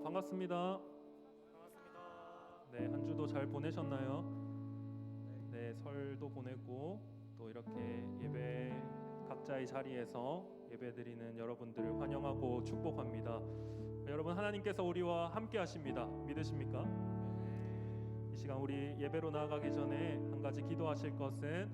반갑습니다. 반갑습니다. 네, 한 주도 잘 보내셨나요? 네, 설도 보내고 또 이렇게 예배 각자의 자리에서 예배드리는 여러분들을 환영하고 축복합니다. 여러분, 하나님께서 우리와 함께 하십니다. 믿으십니까? 이 시간 우리 예배로 나아가기 전에 한 가지 기도하실 것은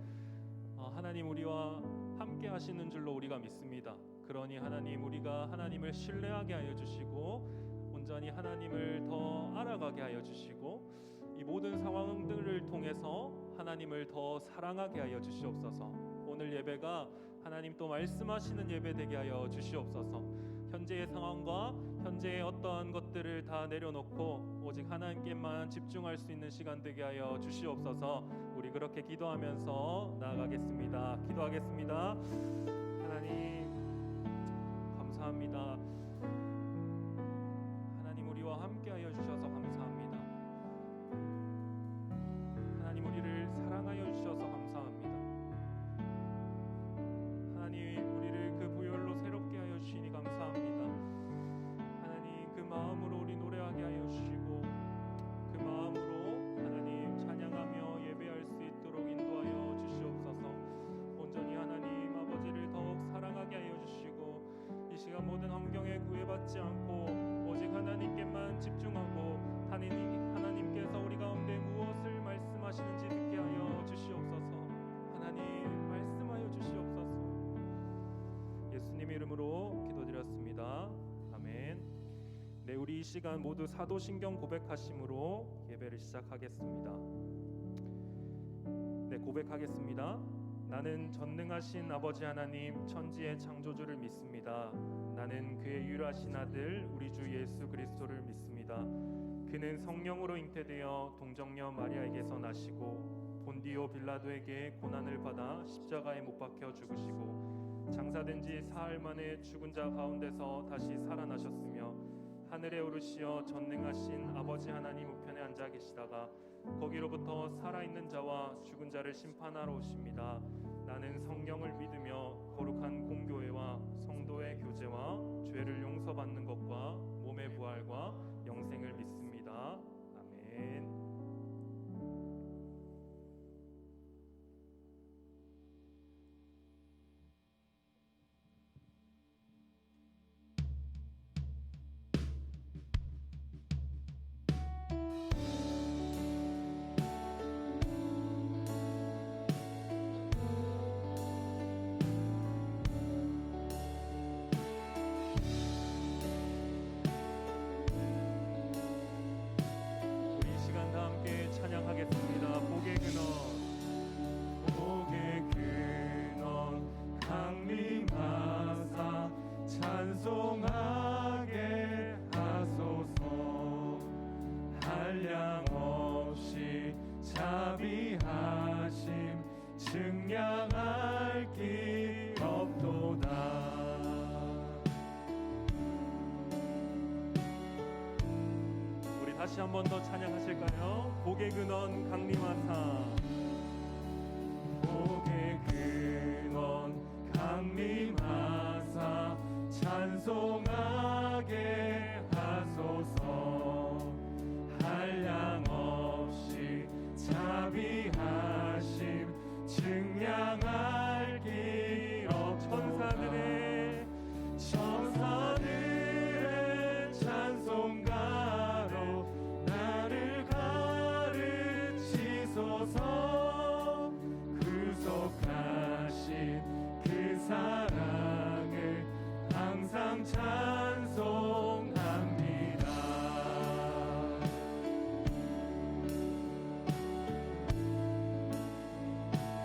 하나님 우리와 함께 하시는 줄로 우리가 믿습니다. 그러니 하나님, 우리가 하나님을 신뢰하게 하여 주시고 온전히 하나님을 더 알아가게 하여 주시고 이 모든 상황들을 통해서 하나님을 더 사랑하게 하여 주시옵소서. 오늘 예배가 하나님 또 말씀하시는 예배 되게 하여 주시옵소서. 현재의 상황과 현재의 어떠한 것들을 다 내려놓고 오직 하나님께만 집중할 수 있는 시간 되게 하여 주시옵소서. 우리 그렇게 기도하면서 나아가겠습니다. 기도하겠습니다. 하나님 감사합니다. 하나님 우리와 함께 하여 주셔서 감사합니다. 하나님 우리를 사랑하여 주셔서 감사합니다. 하나님 우리를 그 보혈로 새롭게 하여 주시니 감사합니다. 하나님 그 마음으로 우리 노래하게 하여 주시고 그 마음으로 하나님 찬양하며 예배할 수 있도록 인도하여 주시옵소서. 온전히 하나님 아버지를 더욱 사랑하게 하여 주시고 이 시간 모든 환경에 구애받지 않고 오직 하나님께만 집중하고 하나님께서 우리 가운데 무엇을 말씀하시는지 듣게 하여 주시옵소서. 하나님 말씀하여 주시옵소서. 예수님의 이름으로 기도드렸습니다. 아멘. 네, 우리 이 시간 모두 사도신경 고백하심으로 예배를 시작하겠습니다. 네, 고백하겠습니다. 나는 전능하신 아버지 하나님 천지의 창조주를 믿습니다. 나는 그의 유일하신 아들 우리 주 예수 그리스도를 믿습니다. 그는 성령으로 잉태되어 동정녀 마리아에게서 나시고 본디오 빌라도에게 고난을 받아 십자가에 못 박혀 죽으시고 장사된 지 사흘 만에 죽은 자 가운데서 다시 살아나셨으며 하늘에 오르시어 전능하신 아버지 하나님 우편에 앉아 계시다가 거기로부터 살아있는 자와 죽은 자를 심판하러 오십니다. 나는 성령을 믿으며 거룩한 공교회와 성도의 교제와 죄를 용서받는 것과 몸의 부활과 영생을 믿습니다. 아멘. 찬양하겠습니다. 복의 근원 강림하사 찬송하게 하소서. 한량없이 자비하심 증량할 길 없도다. 다시 한 번 더 찬양하실까요? 복의 근원 강림하사. 복의 근원 강림하사 찬송하게 하소서. 한량없이 자비하심 증량할 길 천사들의 찬송가로 나를 가르치소서. 구속하신 그 사랑을 항상 찬송합니다.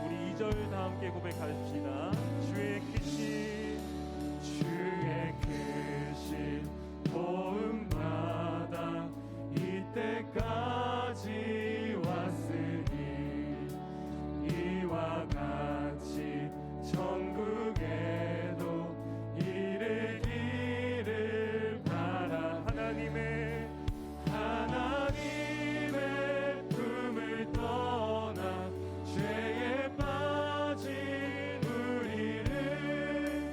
우리 2절 다 함께 고백하십시다. 주의 크신 도움받아 이때까지 왔으니 이와 같이 천국에도 이르기를 바라. 하나님의 품을 떠나 죄에 빠진 우리를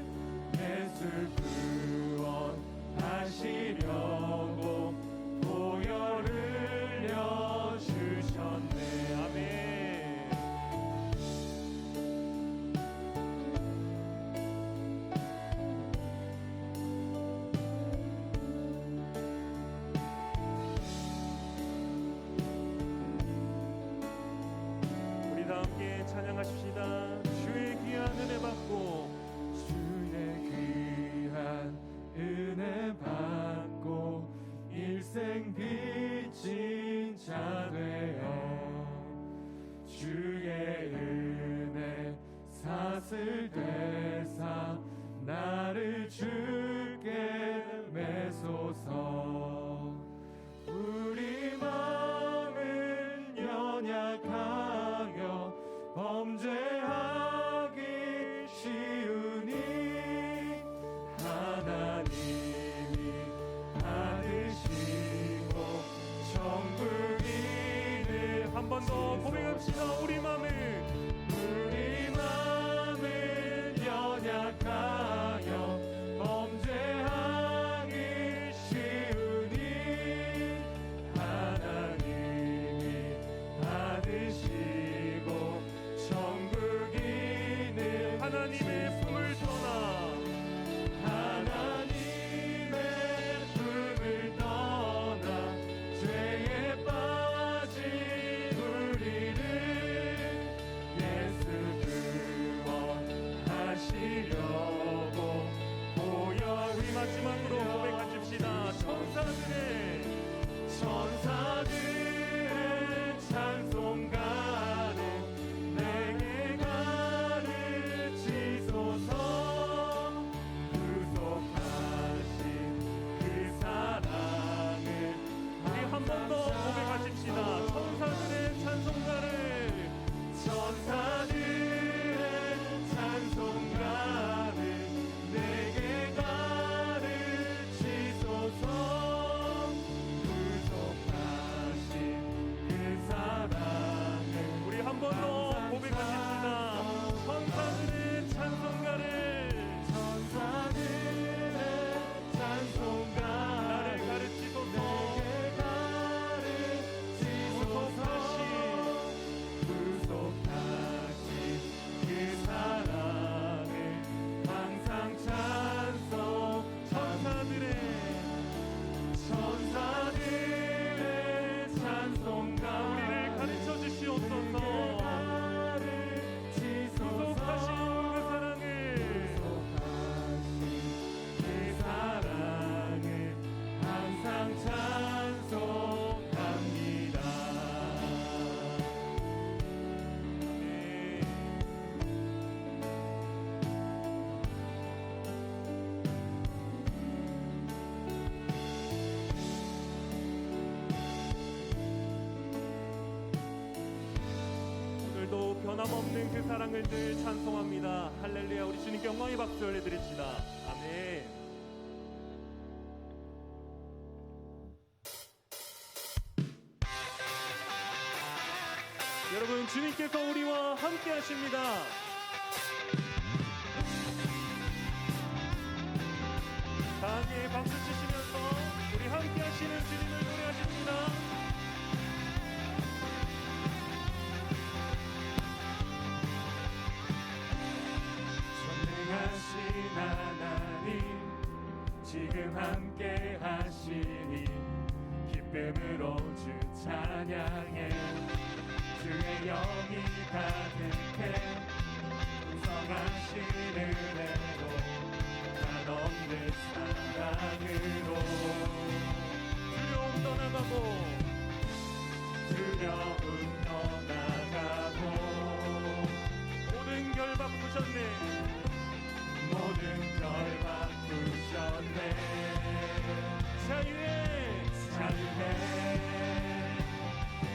고백합시다. 우리 마음은 연약하여 범죄하기 쉬우니 하나님이 받으시고 천국이는 하나님의 품을 떠나 죄에 빠진 우리를 예수 구원하시려고 보여. 우리 마지막으로 고백하십시다. 천사들의 찬송가로 내게 가르치소서. 구속하신 그 사랑을 우리 한 번 더 고백하십시다. 천사들의 찬송가를 내게 가르치소서. 구속하신 그 사랑을 우리 한 번 더 고백하십시다. 천사들의 찬송가를 나를 가르치소서. 구속하신 그 사랑을 항상 찬송. 천사들의 찬송가 우리를 가르쳐 주시옵소서. 구속하신 그 사랑을 항상 찬송합니다. 오늘도 변함없는 그 사랑을 늘 찬송합니다. 할렐루야. 우리 주님께 영광의 박수 올려드립시다. 아멘. 여러분, 주님께서 우리와 함께 하십니다. 강하게 박수 치시면서 우리 함께 하시는 주님을 노래하십니다. 전능하신 하나님, 지금 함께 하시니 기쁨으로 주 찬양해. 주의 영이 가득해 풍성하신 은혜로 한없는 사랑으로 두려움 떠나가고 모든 결 바꾸셨네. 자유해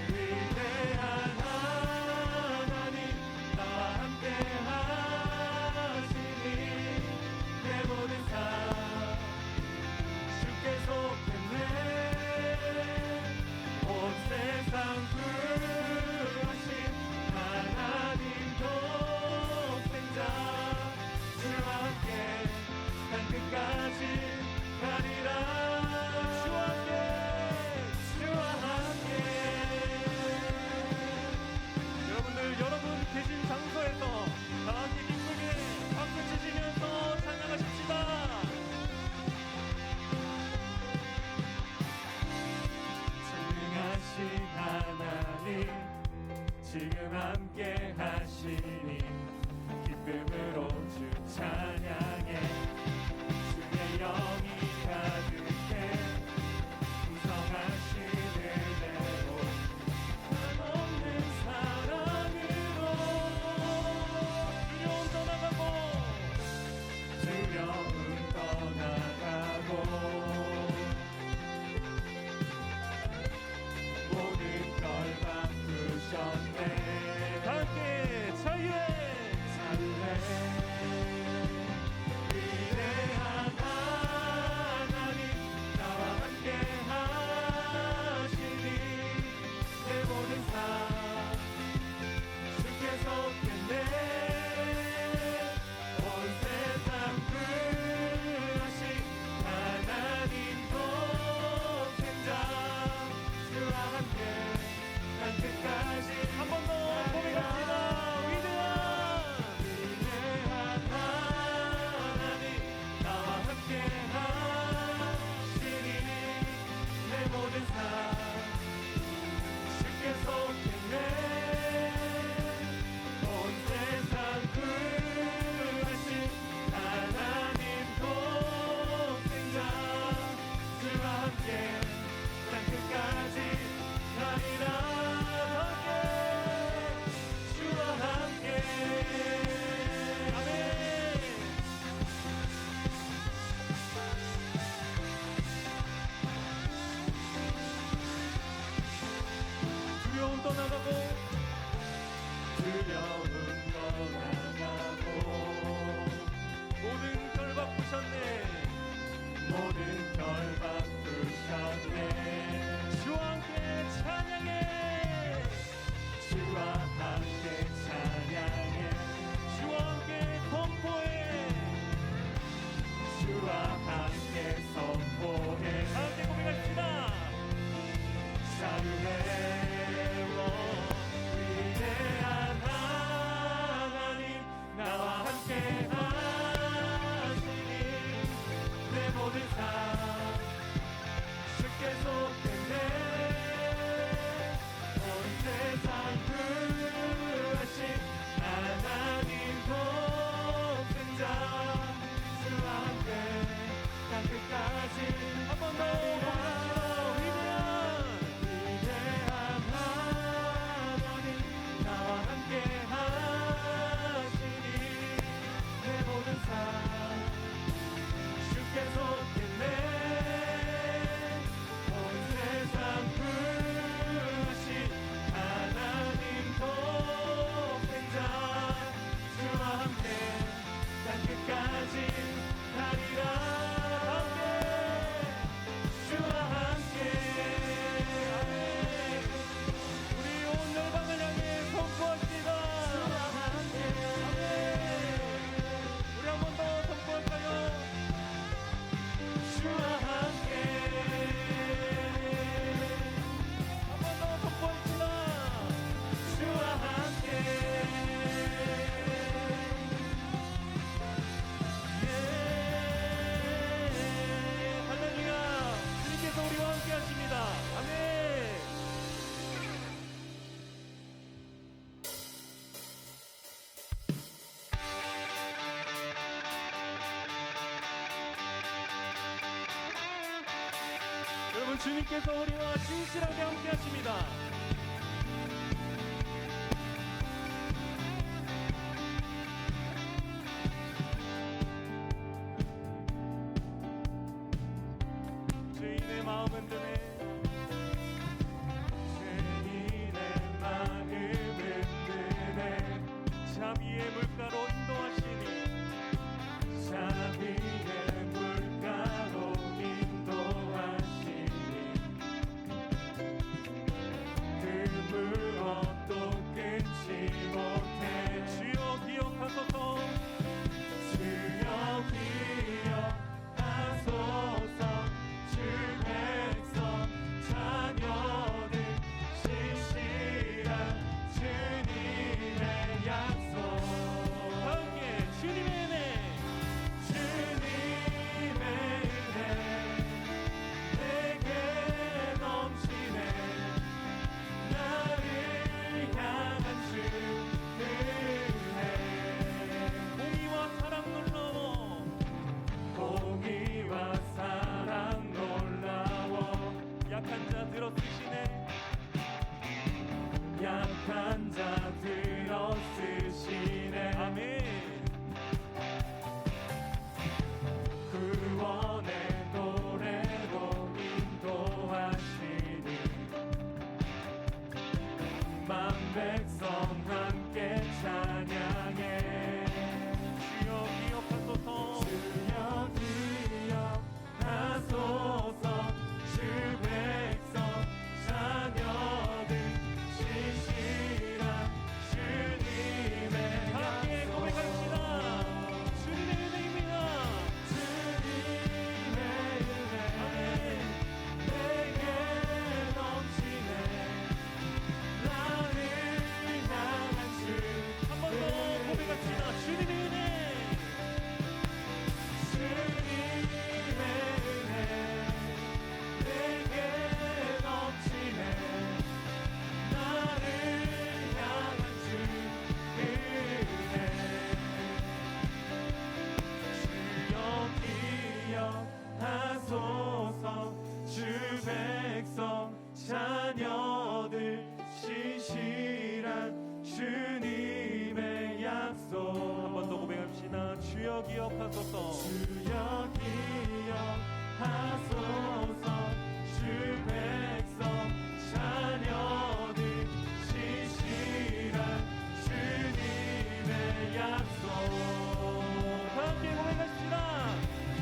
위대한 하나님, 나와 함께 하시니 내 모든 삶 주께 속했네. 온 세상 구하신 하나님 독생자, 주와 함께 난 끝까지 가리라. 여러분 계신 장소에서 다 함께 기쁘게 박수 치시면서 찬양하십시다. 전능하신 하나님, 지금 함께 하시니 기쁨으로 주 찬양해. 주의 영이 가득해 풍성하신 은혜로 한없는 사랑으로 두려움 떠나가고 모든 걸 바꾸셨네. 함께 여러분, 주님께서 우리와 진실하게 함께 하십니다. 죄인의 마음은 드네, 죄인의 마음은 드네, 자비의 물가로 인도하시니, 자비의 물가로 인도하시니, 그 무엇도 끊지 못해. 주여 기억하소서, 주여 기억하소서. 주 백성 자녀들 신실한 주님의 약속. 함께 주님의 은혜, 주님의 은혜 내게 넘치네. 나를 향한 주 은혜. 공의와 사랑 놀라워, 공의와 사랑 놀라워. 약한 자 들어 쓰시네, 약한 자 들어 쓰시네. 아멘. 구원의 노래로 인도하시니, 만 백성 함께 찬양해. 주여 기억하소서, 주여 기억하소서. 주 백성 자녀들 신실한 주님의 함께 고백합시다. 주님의 은혜입니다. 주님의 은혜 내게 넘치네. 나를 향한 주. 한 번 더 고백합시다. 주님의 은혜, 주님의 은혜 내게 넘치네. 나를 향한 주 은혜. 주여 기억하소서. 주 백성 자녀들 신실한 주님의 약속. 한 번 더 고백합시다. 주여 기억하소서, 주여 기억하소서. 주 백성 자녀들 신실한 주님의 약속. 함께 고백합시다.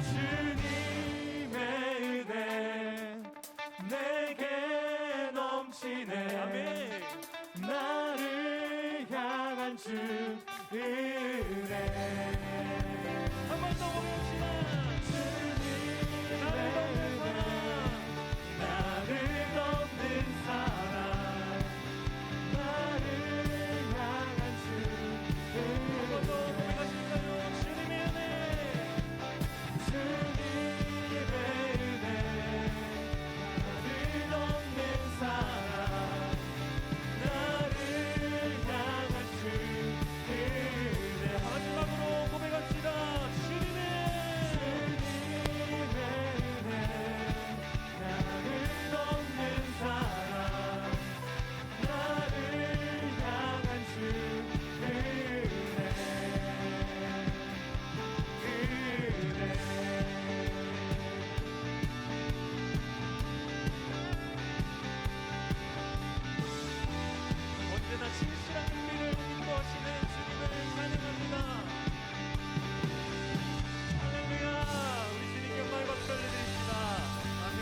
주님의 은혜 내게 넘치네. 아멘. 나를 향한 주 은혜. 한 번 더 고백합시다. 주님의 은혜, 나를 돕는 사랑, 나를 향한 주 은혜. 한 번 더 고백하실까요? 주님의 은혜, 주님의 은혜, 나를 돕는 사랑, 나를 향한 주 은혜. 마지막으로 고백합시다. 주님의 은혜, 나를 돕는 사랑, 나를 향한 주 은혜. 언제나 진실한 우리를 인도하시는 주님을 찬양합니다. 할렐루야. 우리 주님께 영광의 박수 올려드립시다. 아멘.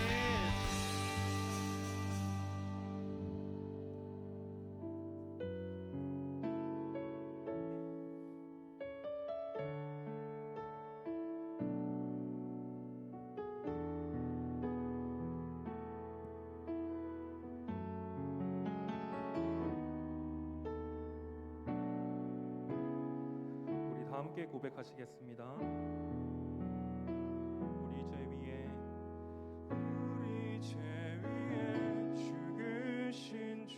우리 다 함께 고백하시겠습니다. 우리 죄 위에, 우리 죄 위에 죽으신 주,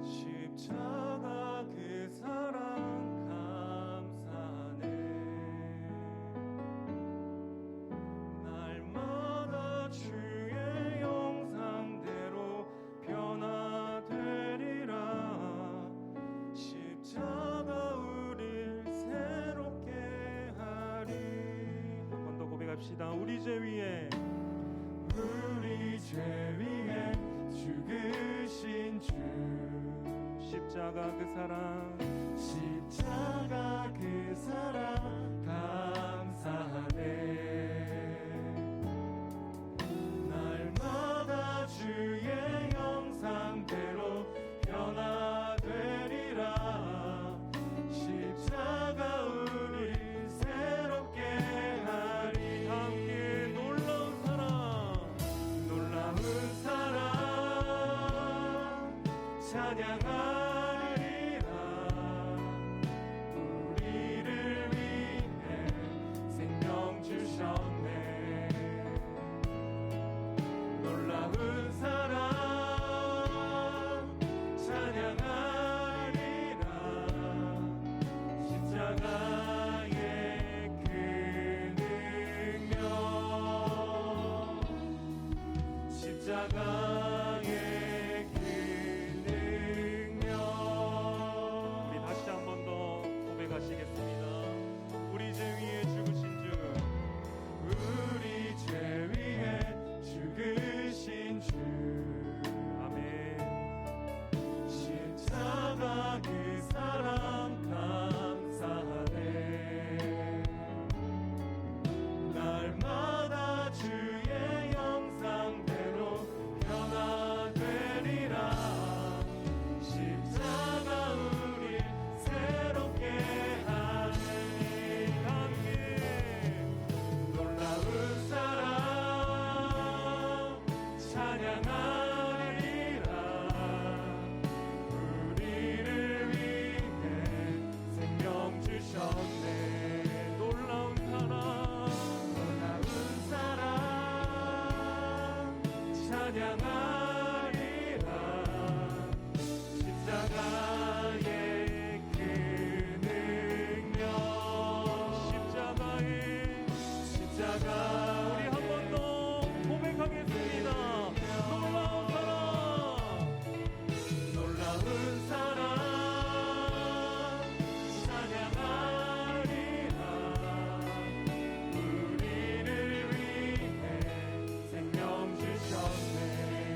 십자가 그 사랑 감사네. 날 고백합시다. 우리 죄 위에 우리 죄 위에 죽으신 주 십자가 그 사랑 십자가 그 사랑 감사하네 날마다 주의 형상대로 변화되리라 십자가 우리 새롭게 하리 함께 놀라운 사랑 놀라운 사랑 찬양하리라 우리를 위해 생명 주셨네 놀라운 사랑 찬양하리라 십자가의 그 능력 십자가의 그 능력 우리 다시 한 번 더 고백하시겠습니다. 우리 죄 위에 죽으신 주 우리 죄 위에 죽으신 주 아멘. 십자가 그 사랑 감사하네 날마다 주의 형상대로 변화되리라 십자가 우리 새롭게 하니 함께 놀라운 사랑 찬양하리라 우리를 위해 생명 주셨네 놀라운 사랑 놀라운 사랑 찬양하리라 십자가의 그 능력 십자가 우리 한 번 더 고백하겠습니다. 놀라운 사랑 놀라운 사랑 찬양하리라 우리를 위해 생명 주셨네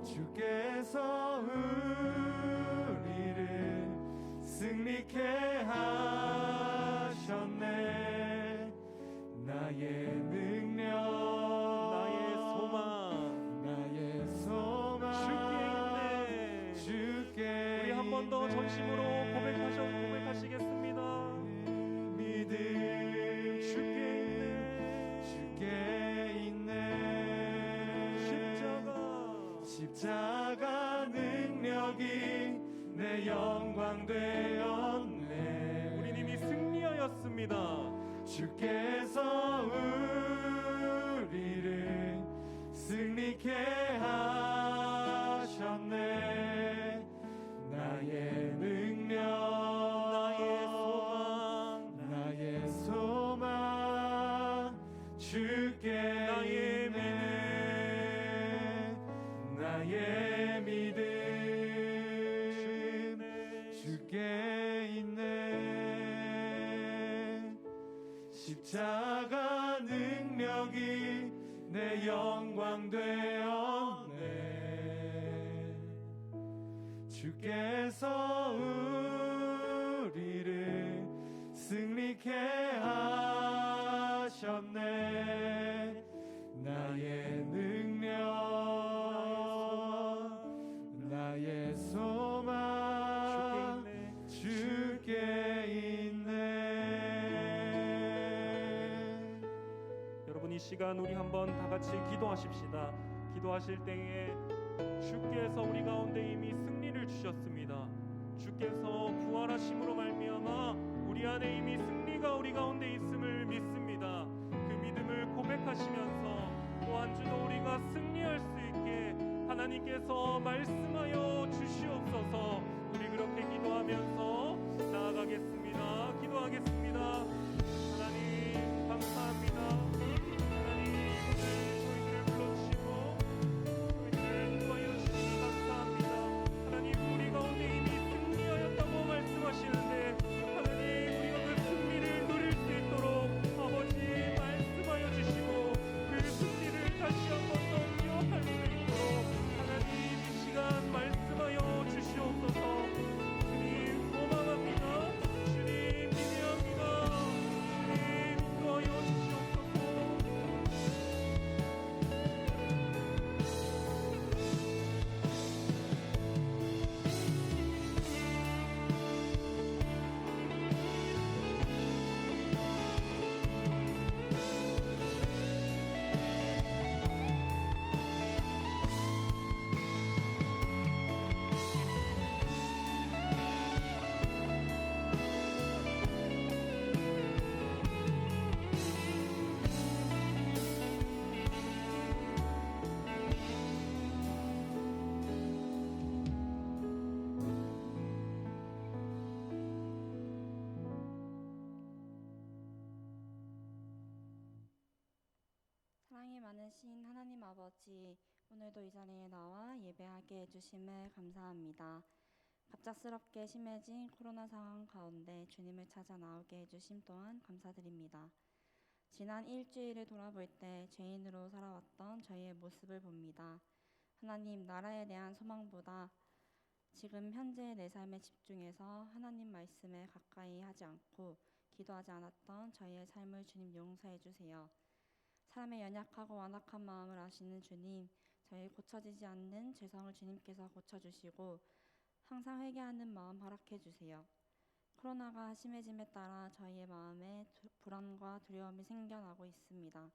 주께서 우리를 승리케 하셨네. 나의 능력, 나의 소망 나의 소망 주께 우리 한 번 더 있네. 전심으로 고백하시겠습니다. 믿음 주께 있네. 십자가 능력이 내 영광 되었네. 우리 이미 승리하였습니다. 주께서 우리를 승리케 하셨네. 나의 능력, 나의 소망 주께 나의 있네. 나의 믿음 주께 있네. 십자가 능력이 내 영광 되었네. 주께서 우리를 승리케 하셨네. 나의 능력, 나의 소망 주께 있네. 여러분, 이 시간 우리 한번 다 같이 기도하십시다. 기도하실 때에 주께서 우리 가운데 이미 승리를 주셨습니다. 주께서 부활하심으로 말미암아 우리 안에 이미 승리가 우리 가운데 있음을 믿습니다. 그 믿음을 고백하시면서 또 한 주도 우리가 승리할 수 있게 하나님께서 말씀하여 주시옵소서. 우리 그렇게 기도하면서 나아가겠습니다. 기도하겠습니다. 하나님 감사합니다. 하나님 오늘 저희들을 불러주시고 저희들을 구하여 주시니 감사합니다. 하나님 우리 가운데 이미 승리하였다고 말씀하시는데 하나님 우리가 그 승리를 누릴 수 있도록 아버지 말씀하여 주시고 그 승리를 다시 한 번 더 기억할 수 있도록 하나님 이 시간 말씀하여 주시옵소서. 주님 소망합니다. 주님 기대합니다. 주님 인도하여 주시옵소서. 사랑이 많으신 하나님 아버지, 오늘도 이 자리에 나와 예배하게 해주심을 감사합니다. 갑작스럽게 심해진 코로나 상황 가운데 주님을 찾아 나오게 해주심 또한 감사드립니다. 지난 일주일을 돌아볼 때 죄인으로 살아왔던 저희의 모습을 봅니다. 하나님, 나라에 대한 소망보다 지금 현재의 내 삶에 집중해서 하나님 말씀에 가까이 하지 않고 기도하지 않았던 저희의 삶을 주님 용서해 주세요. 사람의 연약하고 완악한 마음을 아시는 주님, 저희 고쳐지지 않는 죄성을 주님께서 고쳐주시고 항상 회개하는 마음 허락해 주세요. 코로나가 심해짐에 따라 저희의 마음에 불안과 두려움이 생겨나고 있습니다.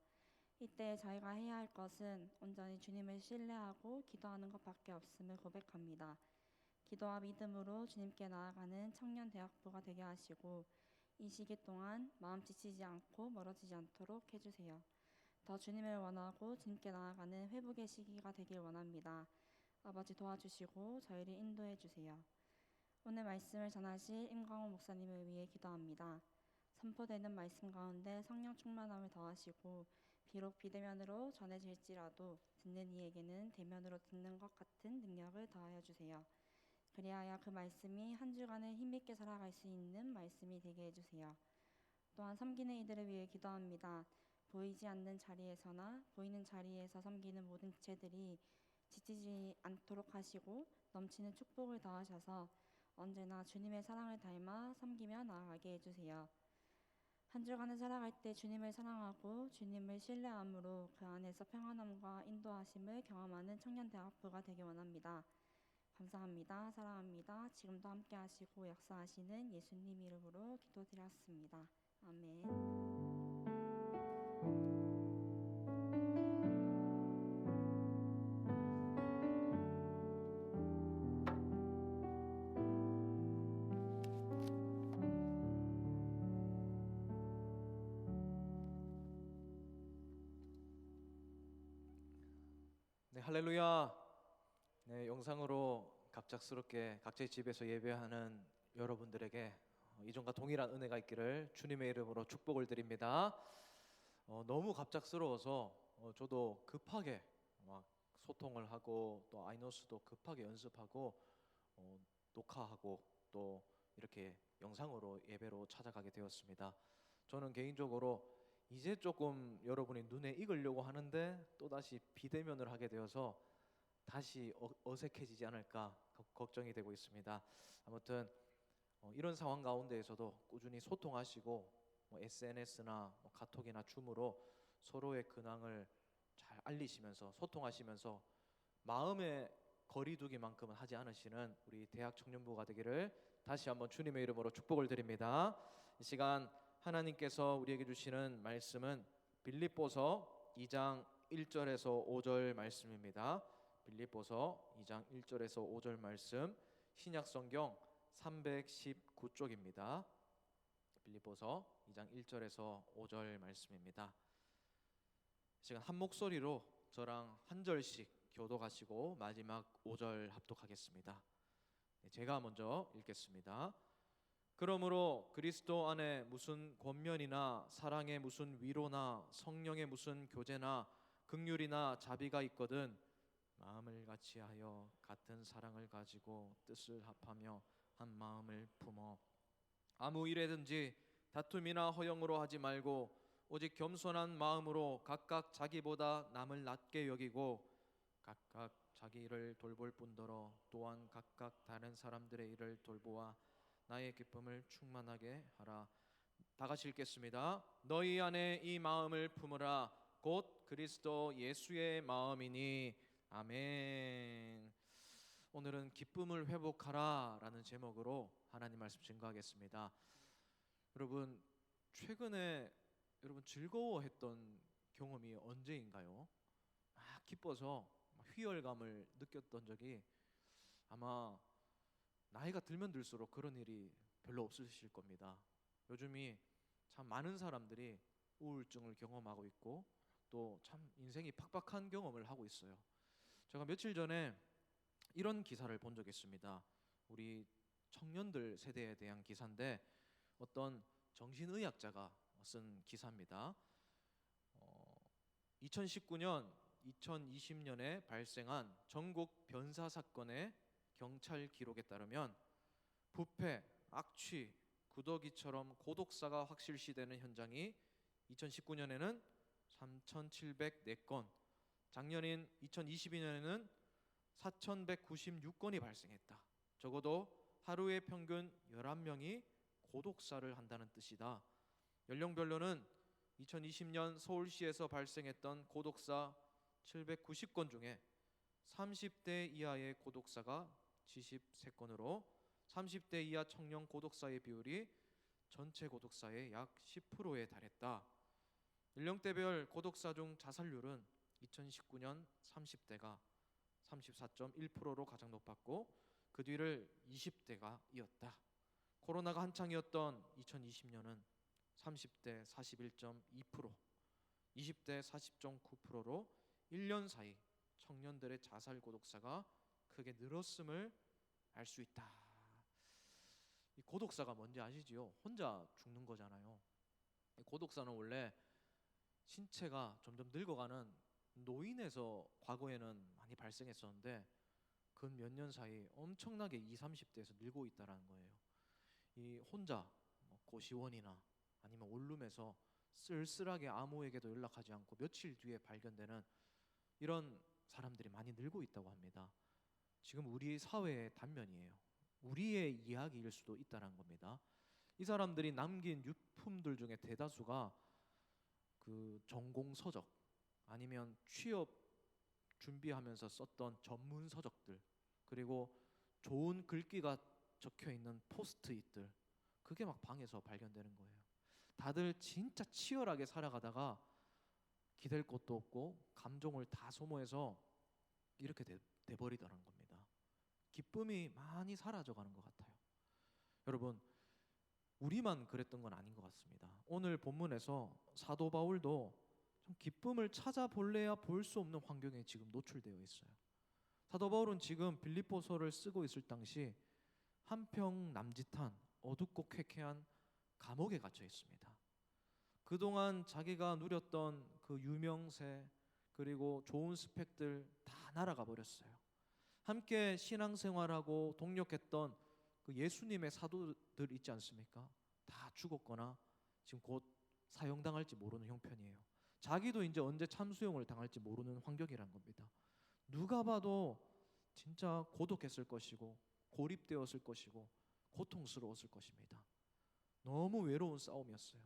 이때 저희가 해야 할 것은 온전히 주님을 신뢰하고 기도하는 것밖에 없음을 고백합니다. 기도와 믿음으로 주님께 나아가는 청년 대학부가 되게 하시고 이 시기 동안 마음 지치지 않고 멀어지지 않도록 해주세요. 더 주님을 원하고 주님께 나아가는 회복의 시기가 되길 원합니다. 아버지 도와주시고 저희를 인도해 주세요. 오늘 말씀을 전하실 임광호 목사님을 위해 기도합니다. 선포되는 말씀 가운데 성령 충만함을 더하시고 비록 비대면으로 전해질지라도 듣는 이에게는 대면으로 듣는 것 같은 능력을 더하여 주세요. 그리하여 그 말씀이 한 주간을 힘있게 살아갈 수 있는 말씀이 되게 해주세요. 또한 섬기는 이들을 위해 기도합니다. 보이지 않는 자리에서나 보이는 자리에서 섬기는 모든 지체들이 지치지 않도록 하시고 넘치는 축복을 더하셔서 언제나 주님의 사랑을 닮아 섬기며 나아가게 해주세요. 한 주간을 살아갈 때 주님을 사랑하고 주님을 신뢰함으로 그 안에서 평안함과 인도하심을 경험하는 청년대학부가 되길 원합니다. 감사합니다. 사랑합니다. 지금도 함께 하시고 역사하시는 예수님 이름으로 기도드렸습니다. 아멘. 네, 할렐루야. 네, 영상으로 갑작스럽게 각자의 집에서 예배하는 여러분들에게 이전과 동일한 은혜가 있기를 주님의 이름으로 축복을 드립니다. 너무 갑작스러워서 저도 급하게 막 소통을 하고 또 아이노스도 급하게 연습하고 녹화하고 또 이렇게 영상으로 예배로 찾아가게 되었습니다. 저는 개인적으로 이제 조금 여러분이 눈에 익으려고 하는데 또다시 비대면을 하게 되어서 다시 어색해지지 않을까 걱정이 되고 있습니다. 아무튼 이런 상황 가운데에서도 꾸준히 소통하시고 SNS나 카톡이나 줌으로 서로의 근황을 잘 알리시면서 소통하시면서 마음의 거리두기만큼은 하지 않으시는 우리 대학 청년부가 되기를 다시 한번 주님의 이름으로 축복을 드립니다. 이 시간 하나님께서 우리에게 주시는 말씀은 빌립보서 2장 1절에서 5절 말씀입니다. 빌립보서 2장 1절에서 5절 말씀, 신약성경 319쪽입니다. 빌립보서 2장 1절에서 5절 말씀입니다. 시간 한 목소리로 저랑 한 절씩 교독하시고 마지막 5절 합독하겠습니다. 제가 먼저 읽겠습니다. 그러므로 그리스도 안에 무슨 권면이나 사랑의 무슨 위로나 성령의 무슨 교제나 긍휼이나 자비가 있거든 마음을 같이하여 같은 사랑을 가지고 뜻을 합하며 한 마음을 품어 아무 일에든지 다툼이나 허영으로 하지 말고 오직 겸손한 마음으로 각각 자기보다 남을 낮게 여기고 각각 자기 일을 돌볼 뿐더러 또한 각각 다른 사람들의 일을 돌보아 나의 기쁨을 충만하게 하라. 다 같이 읽겠습니다. 너희 안에 이 마음을 품으라. 곧 그리스도 예수의 마음이니. 아멘. 오늘은 기쁨을 회복하라 라는 제목으로 하나님 말씀 증거하겠습니다. 여러분, 최근에 여러분 즐거워했던 경험이 언제인가요? 막 기뻐서 희열감을 느꼈던 적이 아마 나이가 들면 들수록 그런 일이 별로 없으실 겁니다. 요즘이 참 많은 사람들이 우울증을 경험하고 있고 또 참 인생이 팍팍한 경험을 하고 있어요. 제가 며칠 전에 이런 기사를 본 적이 있습니다. 우리 청년들 세대에 대한 기사인데 어떤 정신의학자가 쓴 기사입니다. 2019년, 2020년에 발생한 전국 변사 사건의 경찰 기록에 따르면 부패, 악취, 구더기처럼 고독사가 확실시되는 현장이 2019년에는 3,704건, 작년인 2022년에는 4,196건이 발생했다. 적어도 하루에 평균 11명이 고독사를 한다는 뜻이다. 연령별로는 2020년 서울시에서 발생했던 고독사 790건 중에 30대 이하의 고독사가 73건으로 30대 이하 청년 고독사의 비율이 전체 고독사의 약 10%에 달했다. 연령대별 고독사 중 자살률은 2019년 30대가 34.1%로 가장 높았고 그 뒤를 20대가 이었다. 코로나가 한창이었던 2020년은 30대 41.2%, 20대 40.9%로 1년 사이 청년들의 자살 고독사가 크게 늘었음을 알 수 있다. 이 고독사가 뭔지 아시지요? 혼자 죽는 거잖아요. 고독사는 원래 신체가 점점 늙어가는 노인에서 과거에는 많이 발생했었는데 근 몇 년 사이 엄청나게 20, 30대에서 늘고 있다는 거예요. 이 혼자 고시원이나 아니면 원룸에서 쓸쓸하게 아무에게도 연락하지 않고 며칠 뒤에 발견되는 이런 사람들이 많이 늘고 있다고 합니다. 지금 우리 사회의 단면이에요. 우리의 이야기일 수도 있다는 겁니다. 이 사람들이 남긴 유품들 중에 대다수가 그 전공 서적 아니면 취업 준비하면서 썼던 전문 서적들, 그리고 좋은 글귀가 적혀 있는 포스트잇들, 그게 막 방에서 발견되는 거예요. 다들 진짜 치열하게 살아가다가 기댈 곳도 없고 감정을 다 소모해서 이렇게 돼버리더라는 겁니다. 기쁨이 많이 사라져가는 것 같아요. 여러분, 우리만 그랬던 건 아닌 것 같습니다. 오늘 본문에서 사도 바울도 좀 기쁨을 찾아볼래야 볼 수 없는 환경에 지금 노출되어 있어요. 사도 바울은 지금 빌립보서를 쓰고 있을 당시 한평 남짓한 어둡고 쾌쾌한 감옥에 갇혀 있습니다. 그동안 자기가 누렸던 그 유명세 그리고 좋은 스펙들 다 날아가 버렸어요. 함께 신앙생활하고 동력했던 그 예수님의 사도들 있지 않습니까? 다 죽었거나 지금 곧 사형당할지 모르는 형편이에요. 자기도 이제 언제 참수형을 당할지 모르는 환경이란 겁니다. 누가 봐도 진짜 고독했을 것이고 고립되었을 것이고 고통스러웠을 것입니다. 너무 외로운 싸움이었어요.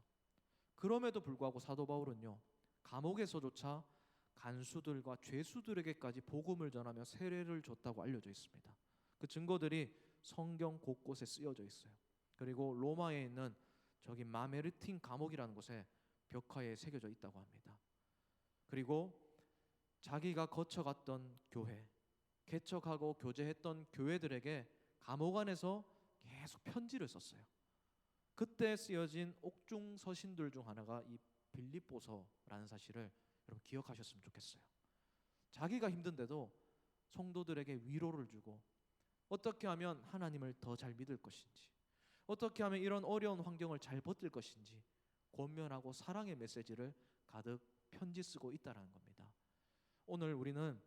그럼에도 불구하고 사도 바울은요, 감옥에서조차 간수들과 죄수들에게까지 복음을 전하며 세례를 줬다고 알려져 있습니다. 그 증거들이 성경 곳곳에 쓰여져 있어요. 그리고 로마에 있는 저기 마메르틴 감옥이라는 곳에 벽화에 새겨져 있다고 합니다. 그리고 자기가 거쳐갔던 교회, 개척하고 교제했던 교회들에게 감옥 안에서 계속 편지를 썼어요. 그때 쓰여진 옥중 서신들 중 하나가 이 빌립보서라는 사실을 여러분 기억하셨으면 좋겠어요. 자기가 힘든데도 성도들에게 위로를 주고 어떻게 하면 하나님을 더 잘 믿을 것인지, 어떻게 하면 이런 어려운 환경을 잘 버틸 것인지 권면하고 사랑의 메시지를 가득 편지 쓰고 있다는 겁니다. 오늘 우리는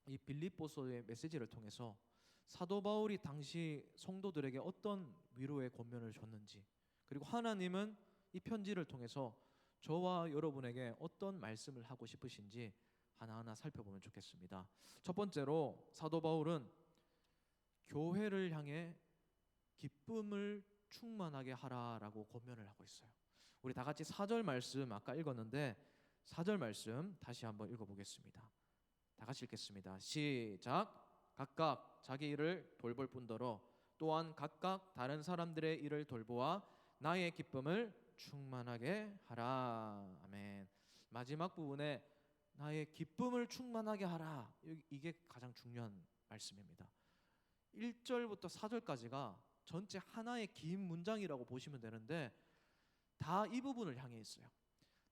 이 빌립보서의 메시지를 통해서 사도 바울이 당시 성도들에게 어떤 위로의 권면을 줬는지, 그리고 하나님은 이 편지를 통해서 저와 여러분에게 어떤 말씀을 하고 싶으신지 하나하나 살펴보면 좋겠습니다. 첫 번째로 사도 바울은 교회를 향해 기쁨을 충만하게 하라라고 권면을 하고 있어요. 우리 다 같이 4절 말씀 아까 읽었는데 4절 말씀 다시 한번 읽어보겠습니다. 다 같이 읽겠습니다. 시작. 각각 자기 일을 돌볼 뿐더러 또한 각각 다른 사람들의 일을 돌보아 나의 기쁨을 충만하게 하라. 아멘. 마지막 부분에 나의 기쁨을 충만하게 하라, 이게 가장 중요한 말씀입니다. 1절부터 4절까지가 전체 하나의 긴 문장이라고 보시면 되는데 다 이 부분을 향해 있어요.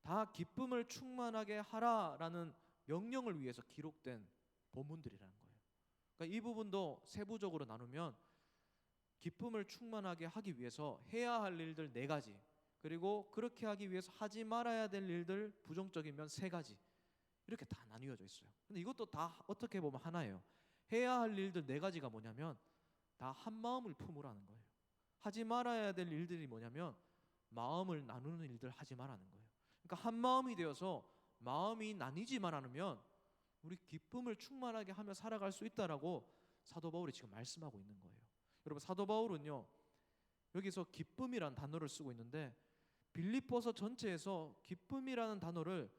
다 기쁨을 충만하게 하라라는 명령을 위해서 기록된 본문들이라는 거예요. 그러니까 이 부분도 세부적으로 나누면 기쁨을 충만하게 하기 위해서 해야 할 일들 4가지, 그리고 그렇게 하기 위해서 하지 말아야 될 일들 부정적이면 3가지, 이렇게 다 나뉘어져 있어요. 근데 이것도 다 어떻게 보면 하나예요. 해야 할 일들 4가지가 뭐냐면 다 한 마음을 품으라는 거예요. 하지 말아야 될 일들이 뭐냐면 마음을 나누는 일들 하지 말라는 거예요. 그러니까 한 마음이 되어서 마음이 나뉘지만 않으면 우리 기쁨을 충만하게 하며 살아갈 수 있다라고 사도 바울이 지금 말씀하고 있는 거예요. 여러분, 사도 바울은요 여기서 기쁨이란 단어를 쓰고 있는데 빌립보서 전체에서 기쁨이라는 단어를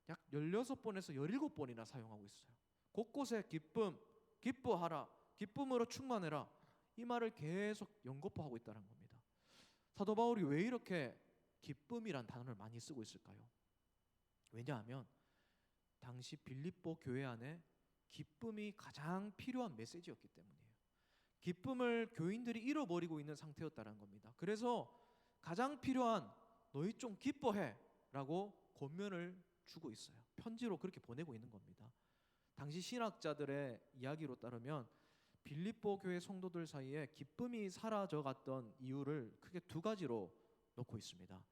약 16번에서 17번이나 사용하고 있어요. 곳곳에 기쁨, 기뻐하라, 기쁨으로 충만해라, 이 말을 계속 연거푸하고 있다는 겁니다. 사도 바울이 왜 이렇게 기쁨이란 단어를 많이 쓰고 있을까요? 왜냐하면 당시 빌립보 교회 안에 기쁨이 가장 필요한 메시지였기 때문이에요. 기쁨을 교인들이 잃어버리고 있는 상태였다는 겁니다. 그래서 가장 필요한 너희 좀 기뻐해 라고 권면을 주고 있어요. 편지로 그렇게 보내고 있는 겁니다. 당시 신학자들의 이야기로 따르면 빌립보 교회 성도들 사이에 기쁨이 사라져갔던 이유를 크게 2가지로 놓고 있습니다.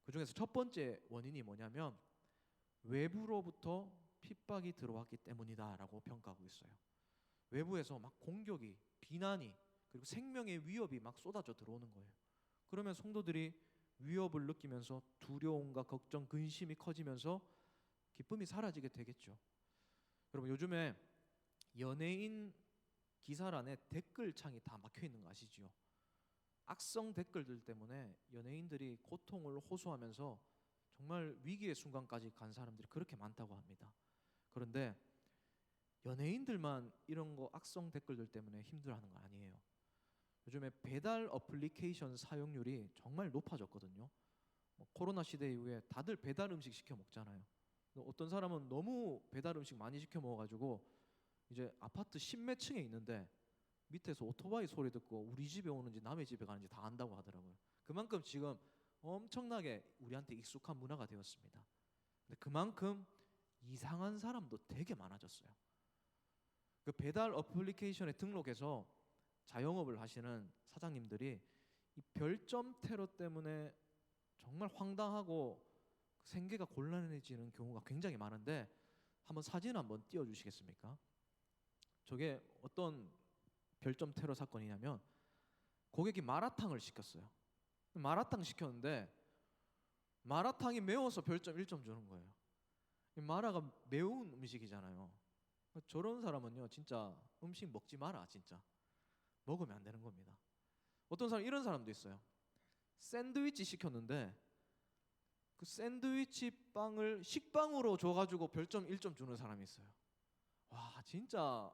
그 중에서 첫 번째 원인이 뭐냐면 외부로부터 핍박이 들어왔기 때문이다 라고 평가하고 있어요. 외부에서 막 공격이, 비난이, 그리고 생명의 위협이 막 쏟아져 들어오는 거예요. 그러면 성도들이 위협을 느끼면서 두려움과 걱정, 근심이 커지면서 기쁨이 사라지게 되겠죠. 여러분 요즘에 연예인 기사란에 댓글창이 다 막혀 있는 거 아시지요? 악성 댓글들 때문에 연예인들이 고통을 호소하면서 정말 위기의 순간까지 간 사람들이 그렇게 많다고 합니다. 그런데 연예인들만 이런 거 악성 댓글들 때문에 힘들어하는 건 아니에요. 요즘에 배달 어플리케이션 사용률이 정말 높아졌거든요. 코로나 시대 이후에 다들 배달 음식 시켜 먹잖아요. 어떤 사람은 너무 배달 음식 많이 시켜 먹어가지고 이제 아파트 10몇 층에 있는데 밑에서 오토바이 소리 듣고 우리 집에 오는지 남의 집에 가는지 다 안다고 하더라고요. 그만큼 지금 엄청나게 우리한테 익숙한 문화가 되었습니다. 근데 그만큼 이상한 사람도 되게 많아졌어요. 그 배달 어플리케이션에 등록해서 자영업을 하시는 사장님들이 이 별점 테러 때문에 정말 황당하고 생계가 곤란해지는 경우가 굉장히 많은데 한번 사진 한번 띄워주시겠습니까? 저게 어떤 별점 테러 사건이냐면 고객이 마라탕을 시켰어요. 마라탕 시켰는데 마라탕이 매워서 별점 1점 주는 거예요. 이 마라가 매운 음식이잖아요. 저런 사람은요 진짜 음식 먹지 마라. 진짜 먹으면 안 되는 겁니다. 어떤 사람 이런 사람도 있어요. 샌드위치 시켰는데 그 샌드위치 빵을 식빵으로 줘가지고 별점 1점 주는 사람이 있어요. 와 진짜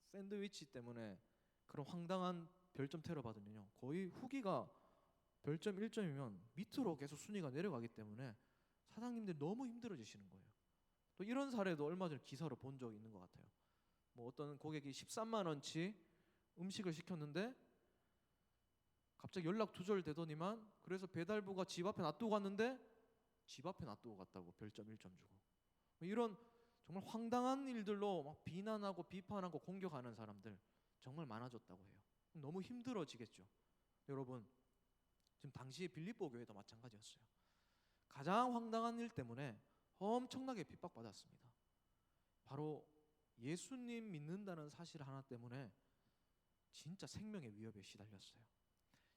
샌드위치 때문에 그런 황당한 별점 테러 받으면요 거의 후기가 별점 1점이면 밑으로 계속 순위가 내려가기 때문에 사장님들 너무 힘들어지시는 거예요. 또 이런 사례도 얼마 전에 기사로 본 적이 있는 것 같아요. 뭐 어떤 고객이 13만 원치 음식을 시켰는데 갑자기 연락 두절되더니만 그래서 배달부가 집 앞에 놔두고 갔는데 집 앞에 놔두고 갔다고 별점 1점 주고 이런 정말 황당한 일들로 막 비난하고 비판하고 공격하는 사람들 정말 많아졌다고 해요. 너무 힘들어지겠죠. 여러분 지금 당시에 빌립보 교회도 마찬가지였어요. 가장 황당한 일 때문에 엄청나게 핍박받았습니다. 바로 예수님 믿는다는 사실 하나 때문에 진짜 생명의 위협에 시달렸어요.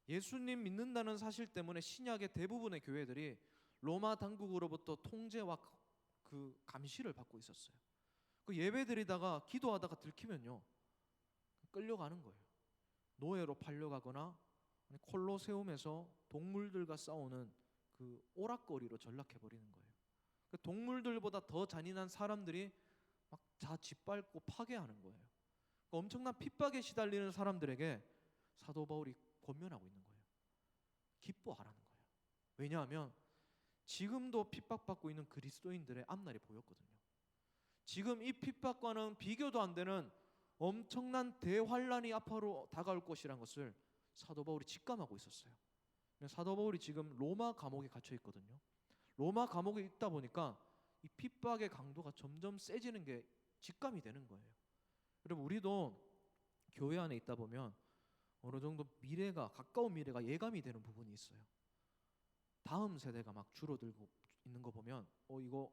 예수님 믿는다는 사실 때문에 신약의 대부분의 교회들이 로마 당국으로부터 통제와 그 감시를 받고 있었어요. 그 예배드리다가 기도하다가 들키면요 끌려가는 거예요. 노예로 팔려가거나 콜로세움에서 동물들과 싸우는 그 오락거리로 전락해버리는 거예요. 그 동물들보다 더 잔인한 사람들이 막 다 짓밟고 파괴하는 거예요. 그 엄청난 핍박에 시달리는 사람들에게 사도 바울이 권면하고 있는 거예요. 기뻐하라는 거예요. 왜냐하면 지금도 핍박받고 있는 그리스도인들의 앞날이 보였거든요. 지금 이 핍박과는 비교도 안 되는 엄청난 대환란이 앞으로 다가올 것이라는 것을 사도 바울이 직감하고 있었어요. 사도 바울이 지금 로마 감옥에 갇혀 있거든요. 로마 감옥에 있다 보니까 이 핍박의 강도가 점점 세지는 게 직감이 되는 거예요. 여러분 우리도 교회 안에 있다 보면 어느 정도 미래가 가까운 미래가 예감이 되는 부분이 있어요. 다음 세대가 막 줄어들고 있는 거 보면 이거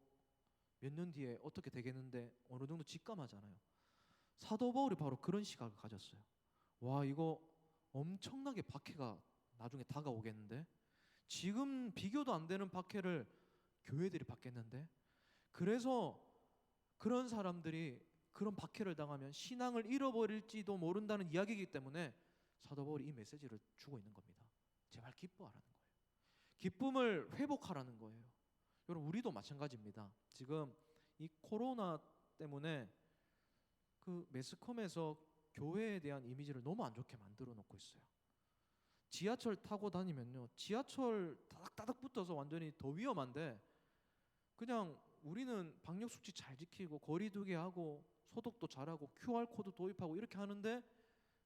몇 년 뒤에 어떻게 되겠는데 어느 정도 직감하잖아요. 사도 바울이 바로 그런 시각을 가졌어요. 와 이거 엄청나게 박해가 나중에 다가오겠는데 지금 비교도 안 되는 박해를 교회들이 받겠는데 그래서 그런 사람들이 그런 박해를 당하면 신앙을 잃어버릴지도 모른다는 이야기이기 때문에 사도 바울이 이 메시지를 주고 있는 겁니다. 제발 기뻐하라는 거예요. 기쁨을 회복하라는 거예요. 여러분 우리도 마찬가지입니다. 지금 이 코로나 때문에 그 매스컴에서 교회에 대한 이미지를 너무 안 좋게 만들어 놓고 있어요. 지하철 타고 다니면요 지하철 다닥다닥 붙어서 완전히 더 위험한데 그냥 우리는 방역 수칙 잘 지키고 거리 두기 하고 소독도 잘하고 QR코드 도입하고 이렇게 하는데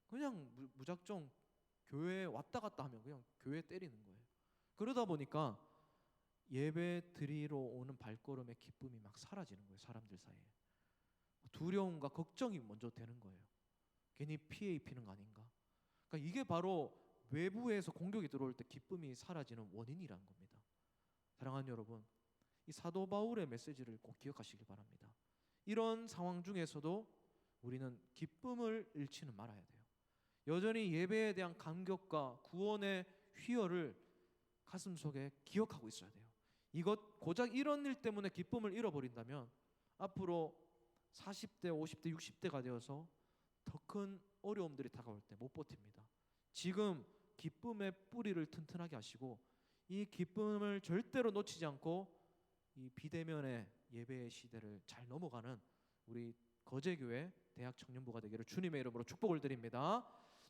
그냥 무작정 교회에 왔다 갔다 하면 그냥 교회 때리는 거예요. 그러다 보니까 예배 드리러 오는 발걸음의 기쁨이 막 사라지는 거예요. 사람들 사이에 두려움과 걱정이 먼저 되는 거예요. 괜히 피해 입히는 거 아닌가. 그러니까 이게 바로 외부에서 공격이 들어올 때 기쁨이 사라지는 원인이라는 겁니다. 사랑하는 여러분, 이 사도 바울의 메시지를 꼭 기억하시길 바랍니다. 이런 상황 중에서도 우리는 기쁨을 잃지는 말아야 돼요. 여전히 예배에 대한 감격과 구원의 희열을 가슴속에 기억하고 있어야 돼요. 고작 이런 일 때문에 기쁨을 잃어버린다면 앞으로 40대, 50대, 60대가 되어서 더 큰 어려움들이 다가올 때 못 버팁니다. 지금 기쁨의 뿌리를 튼튼하게 하시고 이 기쁨을 절대로 놓치지 않고 이 비대면의 예배의 시대를 잘 넘어가는 우리 거제교회 대학 청년부가 되기를 주님의 이름으로 축복을 드립니다.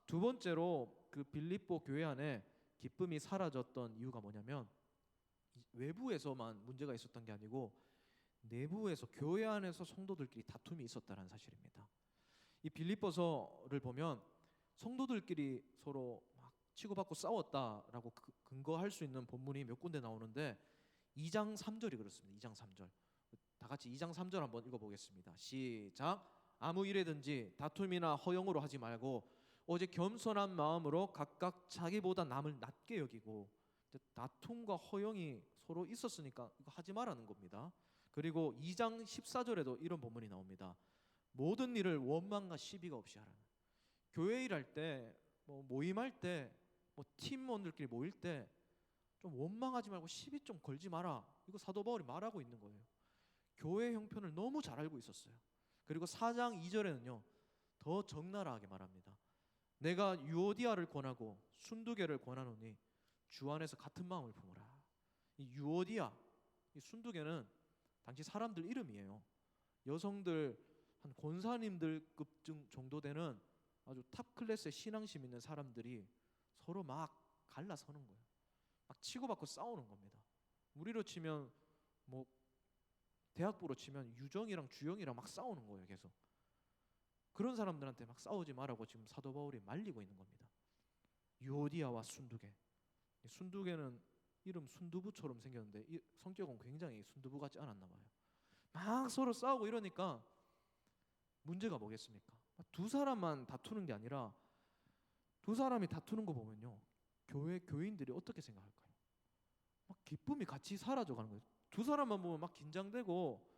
두 번째로 그 빌립보 교회 안에 기쁨이 사라졌던 이유가 뭐냐면 외부에서만 문제가 있었던 게 아니고 내부에서 교회 안에서 성도들끼리 다툼이 있었다는 사실입니다. 이 빌립보서를 보면 성도들끼리 서로 막 치고받고 싸웠다라고 근거할 수 있는 본문이 몇 군데 나오는데 2장 3절이 그렇습니다. 2장 3절. 다 같이 2장 3절 한번 읽어보겠습니다. 시작. 아무 일에든지 다툼이나 허영으로 하지 말고 오직 겸손한 마음으로 각각 자기보다 남을 낮게 여기고, 다툼과 허영이 서로 있었으니까 이거 하지 말라는 겁니다. 그리고 2장 14절에도 이런 본문이 나옵니다. 모든 일을 원망과 시비가 없이 하라는. 교회 일할 때, 모임할 때, 팀원들끼리 모일 때 좀 원망하지 말고 시비 좀 걸지 마라. 이거 사도 바울이 말하고 있는 거예요. 교회 형편을 너무 잘 알고 있었어요. 그리고 4장 2절에는요 더 적나라하게 말합니다. 내가 유오디아를 권하고 순두개를 권하노니 주 안에서 같은 마음을 품으라. 이 유오디아, 이 순두개는 당시 사람들 이름이에요. 여성들 한 권사님들급 정도 되는 아주 탑 클래스의 신앙심 있는 사람들이 서로 막 갈라서는 거예요. 막 치고받고 싸우는 겁니다. 우리로 치면 대학부로 치면 유정이랑 주영이랑 막 싸우는 거예요. 계속 그런 사람들한테 막 싸우지 말라고 지금 사도 바울이 말리고 있는 겁니다. 유오디아와 순두개. 순두개는 이름 순두부처럼 생겼는데 이 성격은 굉장히 순두부 같지 않았나 봐요. 막 서로 싸우고 이러니까 문제가 뭐겠습니까? 두 사람만 다투는 게 아니라 두 사람이 다투는 거 보면요 교회 교인들이 어떻게 생각할까요? 막 기쁨이 같이 사라져가는 거예요. 두 사람만 보면 막 긴장되고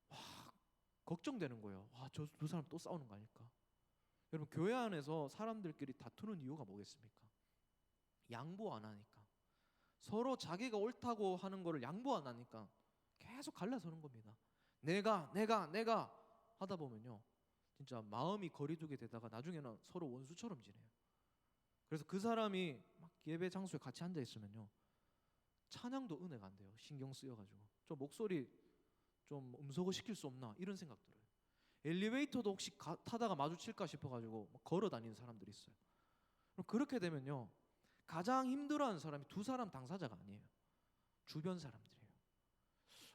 와, 걱정되는 거예요. 와, 저 두 사람 또 싸우는 거 아닐까? 여러분 교회 안에서 사람들끼리 다투는 이유가 뭐겠습니까? 양보 안 하니까. 서로 자기가 옳다고 하는 거를 양보 안 하니까 계속 갈라서는 겁니다. 내가 하다 보면요 진짜 마음이 거리두게 되다가 나중에는 서로 원수처럼 지내요. 그래서 그 사람이 막 예배 장소에 같이 앉아 있으면요 찬양도 은혜가 안 돼요. 신경 쓰여가지고 저 목소리 좀 음소거 시킬 수 없나 이런 생각 들어요. 엘리베이터도 혹시 타다가 마주칠까 싶어가지고 걸어 다니는 사람들이 있어요. 그럼 그렇게 되면요 가장 힘들어하는 사람이 두 사람 당사자가 아니에요. 주변 사람들이에요.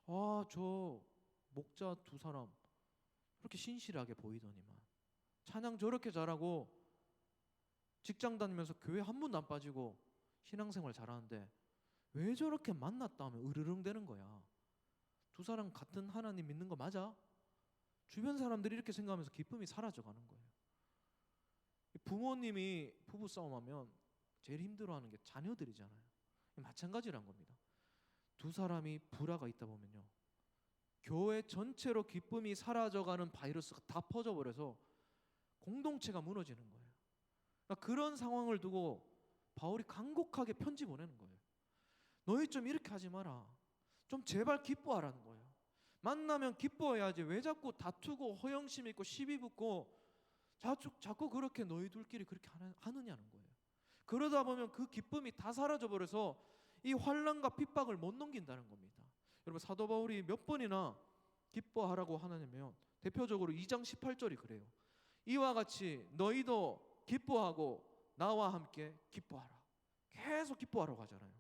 아, 저 목자 두 사람 그렇게 신실하게 보이더니만 찬양 저렇게 잘하고 직장 다니면서 교회 한 번도 안 빠지고 신앙생활 잘하는데 왜 저렇게 만났다 하면 으르렁 되는 거야. 두 사람 같은 하나님 믿는 거 맞아? 주변 사람들이 이렇게 생각하면서 기쁨이 사라져가는 거예요. 부모님이 부부싸움하면 제일 힘들어하는 게 자녀들이잖아요. 마찬가지란 겁니다. 두 사람이 불화가 있다 보면요 교회 전체로 기쁨이 사라져가는 바이러스가 다 퍼져버려서 공동체가 무너지는 거예요. 그러니까 그런 상황을 두고 바울이 간곡하게 편지 보내는 거예요. 너희 좀 이렇게 하지 마라. 좀 제발 기뻐하라는 거예요. 만나면 기뻐해야지 왜 자꾸 다투고 허영심 있고 시비 붙고 자꾸 그렇게 너희 둘끼리 그렇게 하느냐는 거예요. 그러다 보면 그 기쁨이 다 사라져버려서 이 환난과 핍박을 못 넘긴다는 겁니다. 여러분 사도 바울이 몇 번이나 기뻐하라고 하느냐면 대표적으로 2장 18절이 그래요. 이와 같이 너희도 기뻐하고 나와 함께 기뻐하라. 계속 기뻐하라고 하잖아요.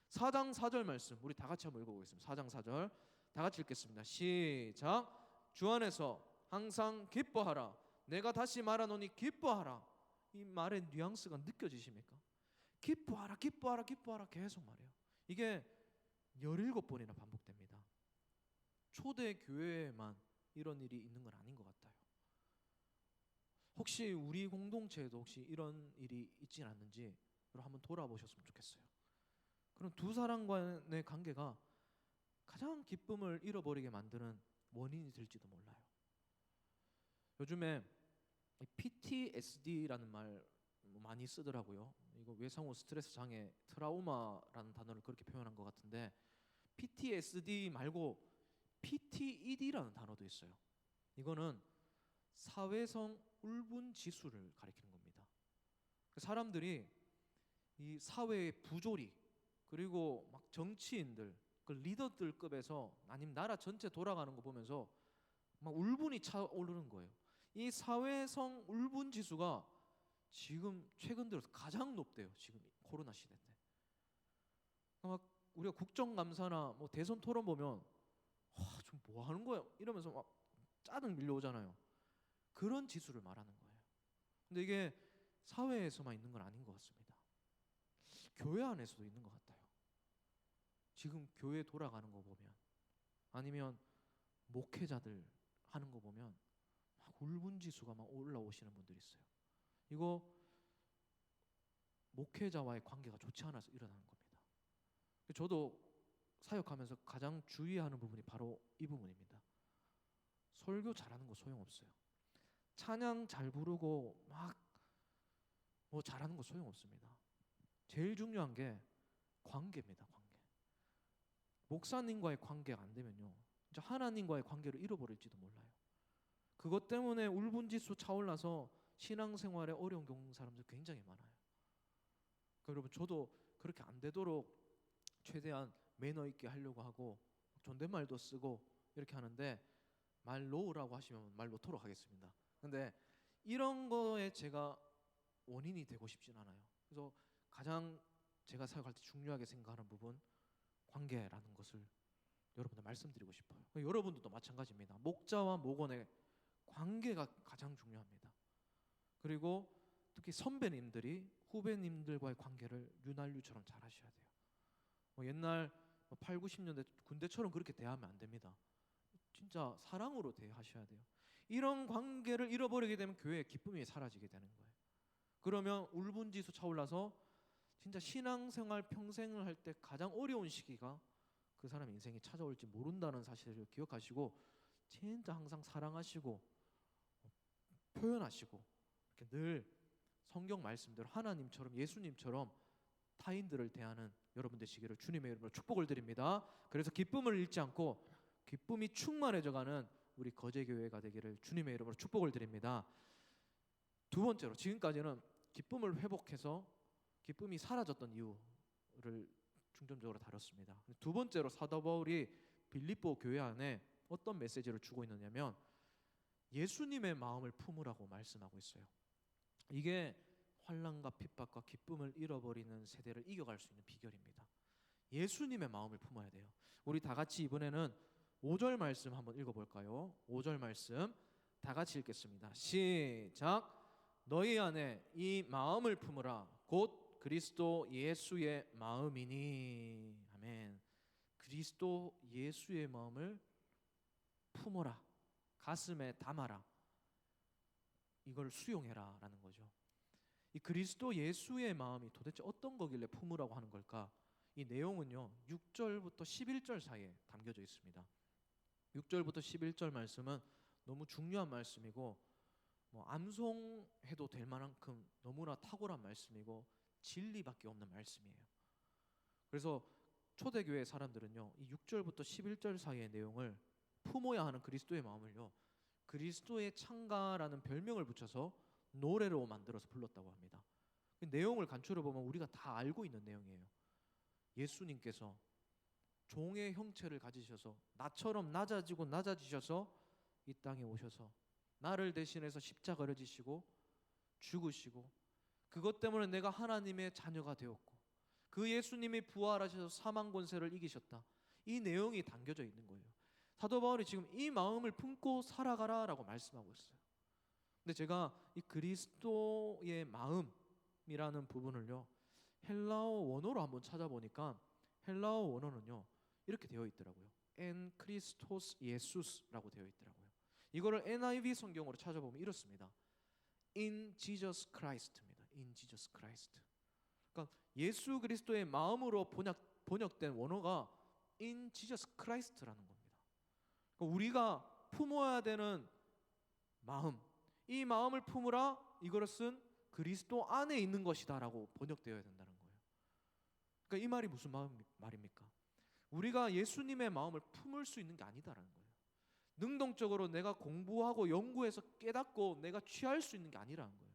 4장 4절 말씀 우리 다 같이 한번 읽어보겠습니다. 4장 4절 다 같이 읽겠습니다. 시작. 주 안에서 항상 기뻐하라. 내가 다시 말하노니 기뻐하라. 이 말의 뉘앙스가 느껴지십니까? 기뻐하라 기뻐하라 기뻐하라 계속 말해요. 이게 17번이나 반복됩니다. 초대 교회에만 이런 일이 있는 건 아닌 것 같아요. 혹시 우리 공동체에도 혹시 이런 일이 있진 않는지 한번 돌아보셨으면 좋겠어요. 그럼 두 사람 간의 관계가 가장 기쁨을 잃어버리게 만드는 원인이 될지도 몰라요. 요즘에 PTSD라는 말 많이 쓰더라고요. 이거 외상후 스트레스 장애, 트라우마라는 단어를 그렇게 표현한 것 같은데 PTSD 말고 PTED라는 단어도 있어요. 이거는 사회성 울분 지수를 가리키는 겁니다. 사람들이 이 사회의 부조리, 그리고 막 정치인들, 그 리더들급에서 아니면 나라 전체 돌아가는 거 보면서 막 울분이 차오르는 거예요. 이 사회성 울분 지수가 지금 최근 들어서 가장 높대요. 지금 코로나 시대 때. 막 우리가 국정감사나 뭐 대선 토론 보면 좀 뭐 하는 거야 이러면서 막 짜증 밀려오잖아요. 그런 지수를 말하는 거예요. 근데 이게 사회에서만 있는 건 아닌 것 같습니다. 교회 안에서도 있는 것 같아요. 지금 교회 돌아가는 거 보면, 아니면 목회자들 하는 거 보면 막 울분 지수가 막 올라오시는 분들이 있어요. 이거 목회자와의 관계가 좋지 않아서 일어나는 겁니다. 저도 사역하면서 가장 주의하는 부분이 바로 이 부분입니다. 설교 잘하는 거 소용없어요. 찬양 잘 부르고 막 뭐 잘하는 거 소용없습니다. 제일 중요한 게 관계입니다. 관계. 목사님과의 관계가 안 되면요, 진짜 하나님과의 관계를 잃어버릴지도 몰라요. 그것 때문에 울분지수 차올라서 신앙생활에 어려운 경우 있는 사람들 굉장히 많아요. 그러니까 여러분, 저도 그렇게 안 되도록 최대한 매너 있게 하려고 하고 존댓말도 쓰고 이렇게 하는데, 말 놓으라고 하시면 말 놓도록 하겠습니다. 근데 이런 거에 제가 원인이 되고 싶진 않아요. 그래서 가장 제가 사역할 때 중요하게 생각하는 부분, 관계라는 것을 여러분들 말씀드리고 싶어요. 여러분들도 마찬가지입니다. 목자와 목원의 관계가 가장 중요합니다. 그리고 특히 선배님들이 후배님들과의 관계를 윤활유처럼 잘 하셔야 돼요. 옛날 8, 90년대 군대처럼 그렇게 대하면 안 됩니다. 진짜 사랑으로 대하셔야 돼요. 이런 관계를 잃어버리게 되면 교회의 기쁨이 사라지게 되는 거예요. 그러면 울분지수 차올라서 진짜 신앙생활 평생을 할 때 가장 어려운 시기가 그 사람 인생이 찾아올지 모른다는 사실을 기억하시고, 진짜 항상 사랑하시고 표현하시고 이렇게 늘 성경 말씀대로 하나님처럼, 예수님처럼 타인들을 대하는 여러분 되시기를 주님의 이름으로 축복을 드립니다. 그래서 기쁨을 잃지 않고 기쁨이 충만해져가는 우리 거제교회가 되기를 주님의 이름으로 축복을 드립니다. 두 번째로, 지금까지는 기쁨을 회복해서 기쁨이 사라졌던 이유를 중점적으로 다뤘습니다. 두 번째로 사도 바울이 빌립보 교회 안에 어떤 메시지를 주고 있느냐면, 예수님의 마음을 품으라고 말씀하고 있어요. 이게 환난과 핍박과 기쁨을 잃어버리는 세대를 이겨갈 수 있는 비결입니다. 예수님의 마음을 품어야 돼요. 우리 다 같이 이번에는 5절 말씀 한번 읽어볼까요? 5절 말씀 다 같이 읽겠습니다. 시작. 너희 안에 이 마음을 품으라. 곧 그리스도 예수의 마음이니. 아멘. 그리스도 예수의 마음을 품어라. 가슴에 담아라. 이걸 수용해라 라는 거죠. 이 그리스도 예수의 마음이 도대체 어떤 거길래 품으라고 하는 걸까? 이 내용은요, 6절부터 11절 사이에 담겨져 있습니다. 6절부터 11절 말씀은 너무 중요한 말씀이고, 암송해도 될 만큼 너무나 탁월한 말씀이고 진리밖에 없는 말씀이에요. 그래서 초대교회 사람들은요, 이 6절부터 11절 사이의 내용을 품어야 하는 그리스도의 마음을요, 그리스도의 창가라는 별명을 붙여서 노래로 만들어서 불렀다고 합니다. 그 내용을 간추려 보면 우리가 다 알고 있는 내용이에요. 예수님께서 종의 형체를 가지셔서 나처럼 낮아지셔서 이 땅에 오셔서 나를 대신해서 십자가를 지시고 죽으시고, 그것 때문에 내가 하나님의 자녀가 되었고, 그 예수님이 부활하셔서 사망 권세를 이기셨다. 이 내용이 담겨져 있는 거예요. 사도 바울이 지금 이 마음을 품고 살아가라라고 말씀하고 있어요. 근데 제가 이 그리스도의 마음이라는 부분을요, 헬라어 원어로 한번 찾아보니까 헬라어 원어는요 이렇게 되어 있더라고요. En Christos Jesus라고 되어 있더라고요. 이거를 NIV 성경으로 찾아보면 이렇습니다. In Jesus Christ입니다. In Jesus Christ. 그러니까 예수 그리스도의 마음으로 번역된 원어가 In Jesus Christ라는 겁니다. 그러니까 우리가 품어야 되는 마음, 이 마음을 품으라, 이것은 그리스도 안에 있는 것이다라고 번역되어야 된다는 거예요. 그러니까 이 말이 무슨 말입니까? 우리가 예수님의 마음을 품을 수 있는 게 아니다라는 거예요. 능동적으로 내가 공부하고 연구해서 깨닫고 내가 취할 수 있는 게 아니라는 거예요.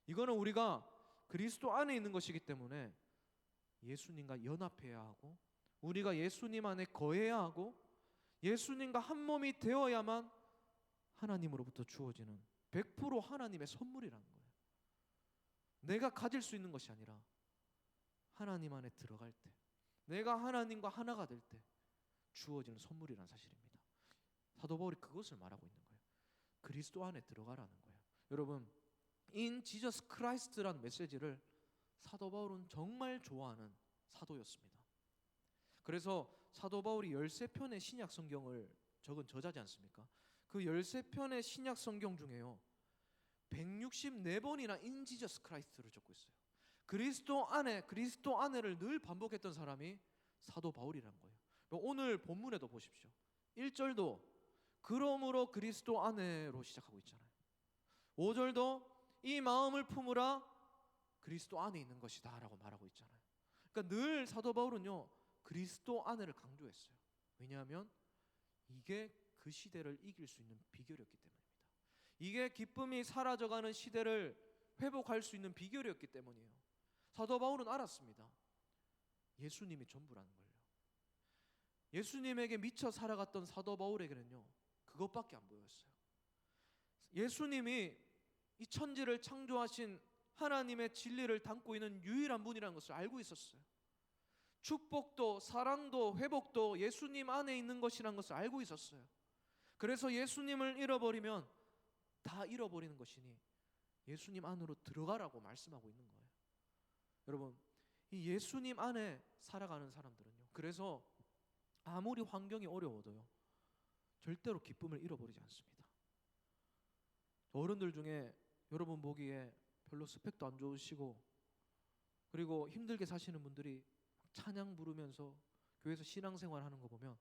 이거는 우리가 그리스도 안에 있는 것이기 때문에 예수님과 연합해야 하고 우리가 예수님 안에 거해야 하고 예수님과 한 몸이 되어야만 하나님으로부터 주어지는 100% 하나님의 선물이라는 거예요. 내가 가질 수 있는 것이 아니라 하나님 안에 들어갈 때, 내가 하나님과 하나가 될 때 주어지는 선물이라는 사실입니다. 사도 바울이 그것을 말하고 있는 거예요. 그리스도 안에 들어가라는 거예요. 여러분, In Jesus Christ라는 메시지를 사도 바울은 정말 좋아하는 사도였습니다. 그래서 사도 바울이 13편의 신약 성경을 적은 저자지 않습니까? 그 13편의 신약 성경 중에요 164번이나 In Jesus Christ를 적고 있어요. 그리스도 안에를 늘 반복했던 사람이 사도 바울이라는 거예요. 오늘 본문에도 보십시오. 1절도 그러므로 그리스도 안에로 시작하고 있잖아요. 5절도 이 마음을 품으라 그리스도 안에 있는 것이다 라고 말하고 있잖아요. 그러니까 늘 사도 바울은요 그리스도 안에를 강조했어요. 왜냐하면 이게 그 시대를 이길 수 있는 비결이었기 때문입니다. 이게 기쁨이 사라져가는 시대를 회복할 수 있는 비결이었기 때문이에요. 사도 바울은 알았습니다. 예수님이 전부라는 걸요. 예수님에게 미쳐 살아갔던 사도 바울에게는요 그것밖에 안 보였어요. 예수님이 이 천지를 창조하신 하나님의 진리를 담고 있는 유일한 분이라는 것을 알고 있었어요. 축복도 사랑도 회복도 예수님 안에 있는 것이라는 것을 알고 있었어요. 그래서 예수님을 잃어버리면 다 잃어버리는 것이니 예수님 안으로 들어가라고 말씀하고 있는 거예요. 여러분, 이 예수님 안에 살아가는 사람들은요 그래서 아무리 환경이 어려워도요 절대로 기쁨을 잃어버리지 않습니다. 어른들 중에 여러분 보기에 별로 스펙도 안 좋으시고 그리고 힘들게 사시는 분들이 찬양 부르면서 교회에서 신앙생활 하는 거 보면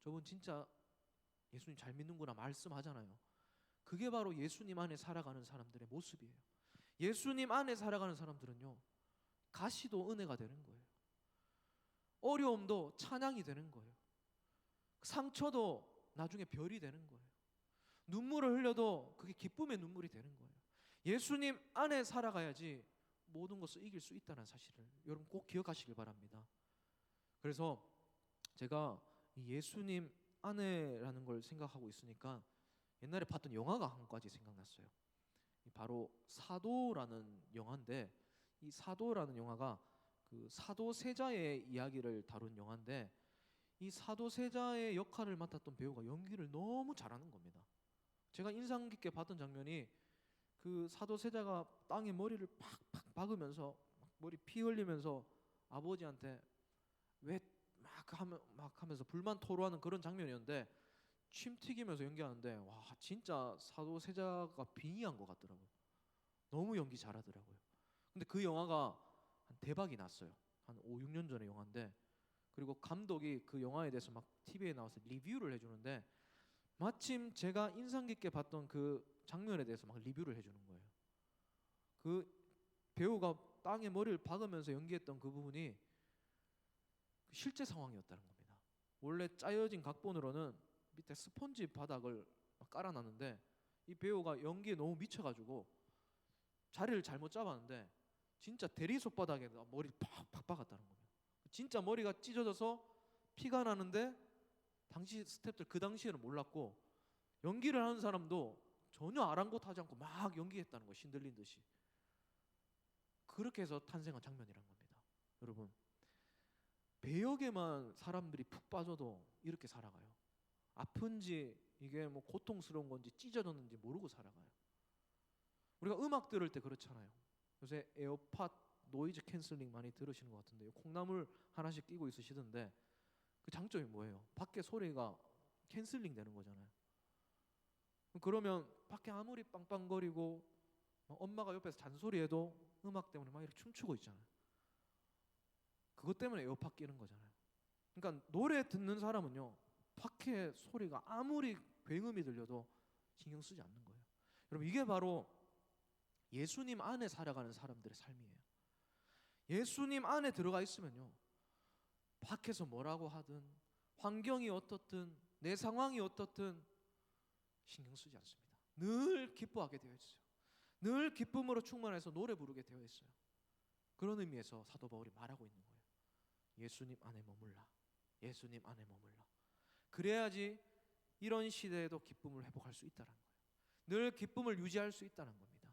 저분 진짜 예수님 잘 믿는구나 말씀하잖아요. 그게 바로 예수님 안에 살아가는 사람들의 모습이에요. 예수님 안에 살아가는 사람들은요 가시도 은혜가 되는 거예요. 어려움도 찬양이 되는 거예요. 상처도 나중에 별이 되는 거예요. 눈물을 흘려도 그게 기쁨의 눈물이 되는 거예요. 예수님 안에 살아가야지 모든 것을 이길 수 있다는 사실을 여러분 꼭 기억하시길 바랍니다. 그래서 제가 이 예수님 안에라는 걸 생각하고 있으니까 옛날에 봤던 영화가 한 가지 생각났어요. 바로 사도라는 영화인데 이 사도라는 영화가 그 사도세자의 이야기를 다룬 영화인데 이 사도세자의 역할을 맡았던 배우가 연기를 너무 잘하는 겁니다. 제가 인상 깊게 봤던 장면이 그 사도세자가 땅에 머리를 팍팍 박으면서 머리 피 흘리면서 아버지한테 왜 막 하면서 불만 토로하는 그런 장면이었는데 침 튀기면서 연기하는데 와 진짜 사도세자가 빙의한 것 같더라고요. 너무 연기 잘하더라고요. 근데 그 영화가 대박이 났어요. 한 5, 6년 전의 영화인데 그리고 감독이 그 영화에 대해서 막 TV에 나와서 리뷰를 해주는데 마침 제가 인상 깊게 봤던 그 장면에 대해서 막 리뷰를 해주는 거예요. 그 배우가 땅에 머리를 박으면서 연기했던 그 부분이 실제 상황이었다는 겁니다. 원래 짜여진 각본으로는 밑에 스펀지 바닥을 깔아놨는데 이 배우가 연기에 너무 미쳐가지고 자리를 잘못 잡았는데 진짜 대리 손바닥에 머리를 팍팍 박았다는 거예요. 진짜 머리가 찢어져서 피가 나는데 당시 스태프들 그 당시에는 몰랐고 연기를 하는 사람도 전혀 아랑곳하지 않고 막 연기했다는 거예요. 신들린 듯이. 그렇게 해서 탄생한 장면이란 겁니다. 여러분 배역에만 사람들이 푹 빠져도 이렇게 살아가요. 아픈지 이게 뭐 고통스러운 건지 찢어졌는지 모르고 살아가요. 우리가 음악 들을 때 그렇잖아요. 요새 에어팟 노이즈 캔슬링 많이 들으시는 것 같은데요. 콩나물 하나씩 끼고 있으시던데 그 장점이 뭐예요? 밖에 소리가 캔슬링 되는 거잖아요. 그러면 밖에 아무리 빵빵거리고 엄마가 옆에서 잔소리해도 음악 때문에 막 이렇게 춤추고 있잖아요. 그것 때문에 에어팟 끼는 거잖아요. 그러니까 노래 듣는 사람은요 밖에 소리가 아무리 굉음이 들려도 신경 쓰지 않는 거예요. 여러분 이게 바로 예수님 안에 살아가는 사람들의 삶이에요. 예수님 안에 들어가 있으면요 밖에서 뭐라고 하든 환경이 어떻든 내 상황이 어떻든 신경 쓰지 않습니다. 늘 기뻐하게 되어 있어요. 늘 기쁨으로 충만해서 노래 부르게 되어 있어요. 그런 의미에서 사도 바울이 말하고 있는 거예요. 예수님 안에 머물라. 예수님 안에 머물라. 그래야지 이런 시대에도 기쁨을 회복할 수 있다는 거예요. 늘 기쁨을 유지할 수 있다는 겁니다.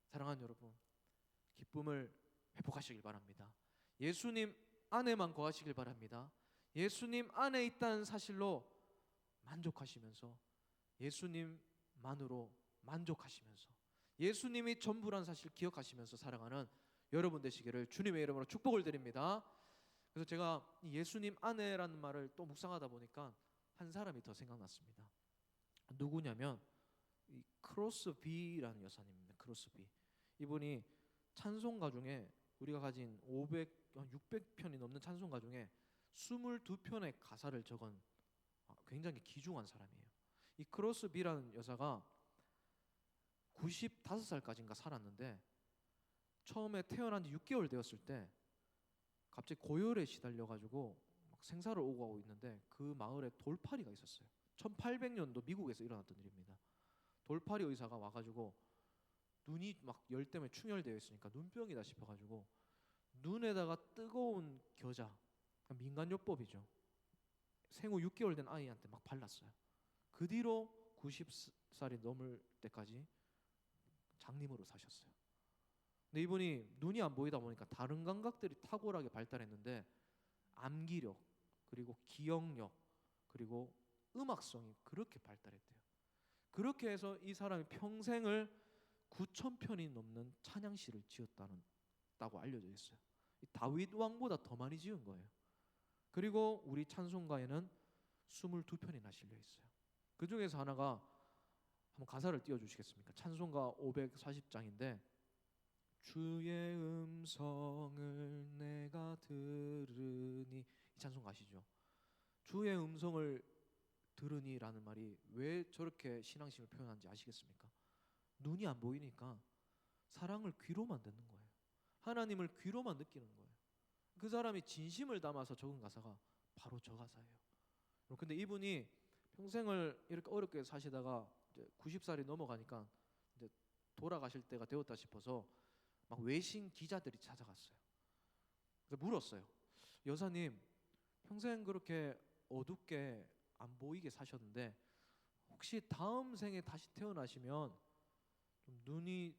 사랑하는 여러분, 기쁨을 회복하시길 바랍니다. 예수님 안에만 거하시길 바랍니다. 예수님 안에 있다는 사실로 만족하시면서 예수님만으로 만족하시면서 예수님이 전부란 사실 기억하시면서 살아가는 여러분 되시기를 주님의 이름으로 축복을 드립니다. 그래서 제가 예수님 안에라는 말을 또 묵상하다 보니까 한 사람이 더 생각났습니다. 누구냐면 이 크로스비라는 여사님입니다. 크로스비. 이분이 찬송가 중에 우리가 가진 600편이 넘는 찬송가 중에 22편의 가사를 적은 굉장히 귀중한 사람이에요. 이 크로스비라는 여사가 95살까지인가 살았는데 처음에 태어난 지 6개월 되었을 때 갑자기 고열에 시달려가지고 막 생사를 오가고 있는데 그 마을에 돌팔이가 있었어요. 1800년도 미국에서 일어났던 일입니다. 돌팔이 의사가 와가지고 눈이 막 열 때문에 충혈되어 있으니까 눈병이다 싶어가지고 눈에다가 뜨거운 겨자, 민간요법이죠. 생후 6개월 된 아이한테 막 발랐어요. 그 뒤로 90살이 넘을 때까지 장님으로 사셨어요. 근데 이분이 눈이 안 보이다 보니까 다른 감각들이 탁월하게 발달했는데 암기력, 그리고 기억력, 그리고 음악성이 그렇게 발달했대요. 그렇게 해서 이 사람이 평생을 9,000편이 넘는 찬양시를 지었다고 알려져 있어요. 다윗 왕보다 더 많이 지은 거예요. 그리고 우리 찬송가에는 22편이나 실려 있어요. 그 중에서 하나가 한번 가사를 띄워주시겠습니까? 찬송가 540장인데 주의 음성을 내가 들으니, 이 찬송가 아시죠? 주의 음성을 들으니라는 말이 왜 저렇게 신앙심을 표현하는지 아시겠습니까? 눈이 안 보이니까 사랑을 귀로만 듣는 거예요. 하나님을 귀로만 느끼는 거예요. 그 사람이 진심을 담아서 적은 가사가 바로 저 가사예요. 근데 이분이 평생을 이렇게 어렵게 사시다가 이제 90살이 넘어가니까 이제 돌아가실 때가 되었다 싶어서 막 외신 기자들이 찾아갔어요. 그래서 물었어요. 여사님, 평생 그렇게 어둡게 안 보이게 사셨는데 혹시 다음 생에 다시 태어나시면 좀 눈이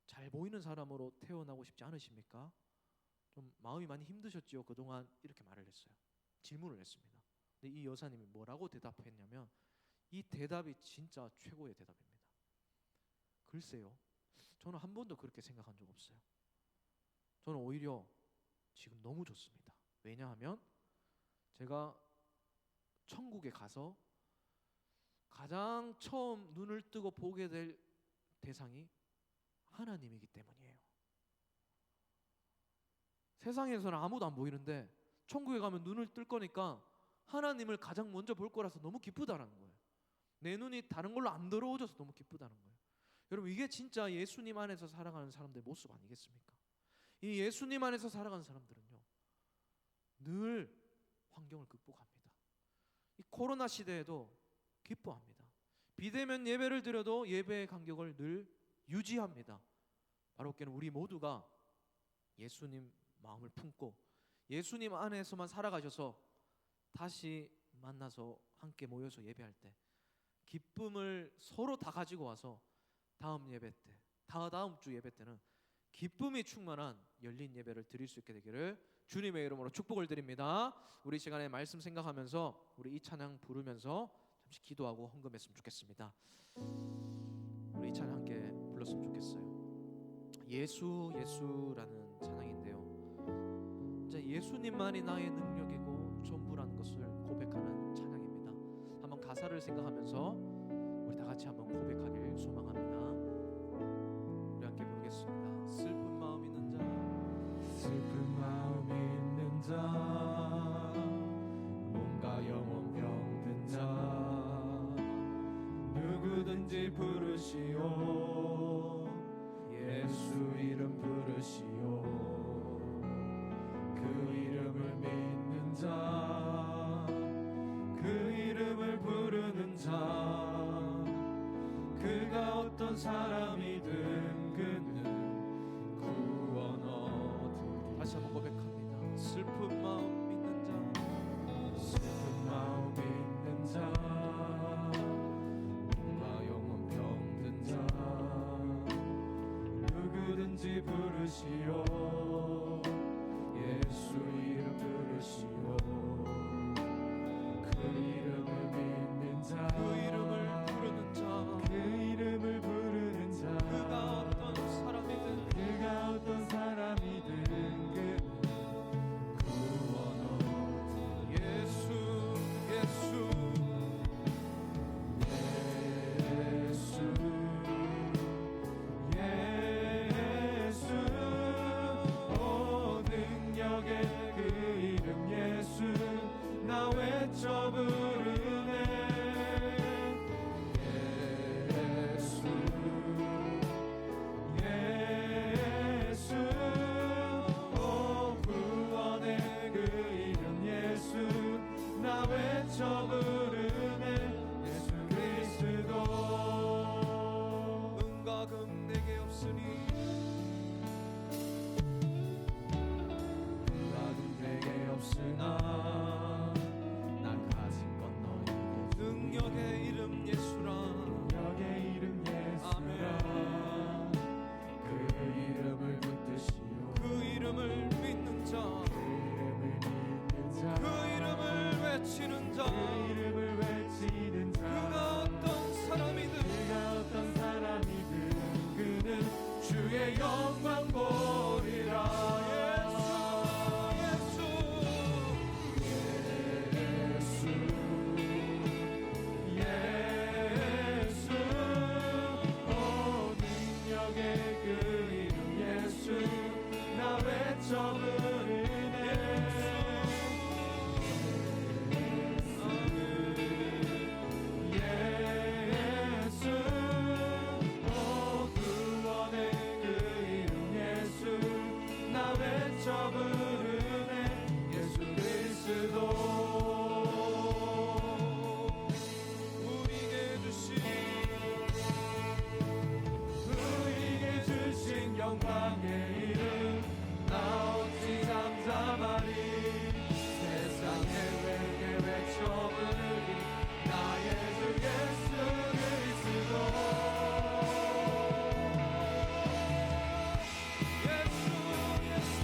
잘 보이는 사람으로 태어나고 싶지 않으십니까? 좀 마음이 많이 힘드셨지요 그동안, 이렇게 말을 했어요. 질문을 했습니다. 근데 이 여사님이 뭐라고 대답했냐면 이 대답이 진짜 최고의 대답입니다. 글쎄요, 저는 한 번도 그렇게 생각한 적 없어요. 저는 오히려 지금 너무 좋습니다. 왜냐하면 제가 천국에 가서 가장 처음 눈을 뜨고 보게 될 대상이 하나님이기 때문이에요. 세상에서는 아무도 안 보이는데 천국에 가면 눈을 뜰 거니까 하나님을 가장 먼저 볼 거라서 너무 기쁘다는 거예요. 내 눈이 다른 걸로 안 더러워져서 너무 기쁘다는 거예요. 여러분, 이게 진짜 예수님 안에서 살아가는 사람들의 모습 아니겠습니까? 이 예수님 안에서 살아가는 사람들은요 늘 환경을 극복합니다. 이 코로나 시대에도 기뻐합니다. 비대면 예배를 드려도 예배의 간격을 늘 유지합니다. 바로 그는 우리 모두가 예수님 마음을 품고 예수님 안에서만 살아가셔서 다시 만나서 함께 모여서 예배할 때 기쁨을 서로 다 가지고 와서 다음 예배 때, 다음 주 예배 때는 기쁨이 충만한 열린 예배를 드릴 수 있게 되기를 주님의 이름으로 축복을 드립니다. 우리 시간에 말씀 생각하면서 우리 이 찬양 부르면서 잠시 기도하고 헌금했으면 좋겠습니다. 우리 이 찬양 함께 불렀으면 좋겠어요. 예수 예수라는 찬양인데요, 이제 예수님만이 나의 능력이고 전부라는 것을 고백하는 찬양입니다. 한번 가사를 생각하면서 우리 다 같이 한번 고백하길 소망합니다. 우리 함께 부르겠습니다. 슬픈 마음 있는 자, 슬픈 마음 있는 자, 몸과 영혼 병든 자, 누구든지 부르시오. 예수 이름 부르시오. 그 이름을 믿는 자, 그 이름을 부르는 자, 믿은 그는 구원 얻으리. 다시 한번 고백합니다. 슬픈 마음 믿는 자, 슬픈 마음 있는 자, 몸과 영혼 병든 자, 누구든지 부르시오. 예수 이름 부르시오. 그 이름을 믿는 자, 그 이름을 부르는 자, 그 이름을 부르는 자, 그가 어떤 사람이든 그가 어떤 사람이든 그는 구원 얻으리. 예수 예수 예수 오 능력의 그 이름 예수 나 외쳐 부르네. 예수 예수 오 구원의 그 이름 예수 나 외쳐 부르네. 예수 그리스도 은과 금 내게 없으니 나도 내게 없으나 난 가진 건 너에게 능력의 이름 예수라. 능력의 이름 예수라. 그 이름을 붙드시오. 그 이름을 믿는 자, 그 이름을 믿는 자, 그 이름을 외치는 자, 그 이름을 외치는 자, 그가 어떤 사람이든 그가 어떤 사람이든 그는 주의 영광 보리라. 예수 예수 예수 오 능력의 그 이름 예수 나 외쳐 부르네. 예수 오 구원의 그 이름 예수 나 외쳐 부르네. 예수 그리스도 우리에게 주신 우리에게 주신 영광의 이름 나 없이 잠잠하리. 세상에 외게 외쳐 부르리 나의 주 예수 그리스도. 예수 예수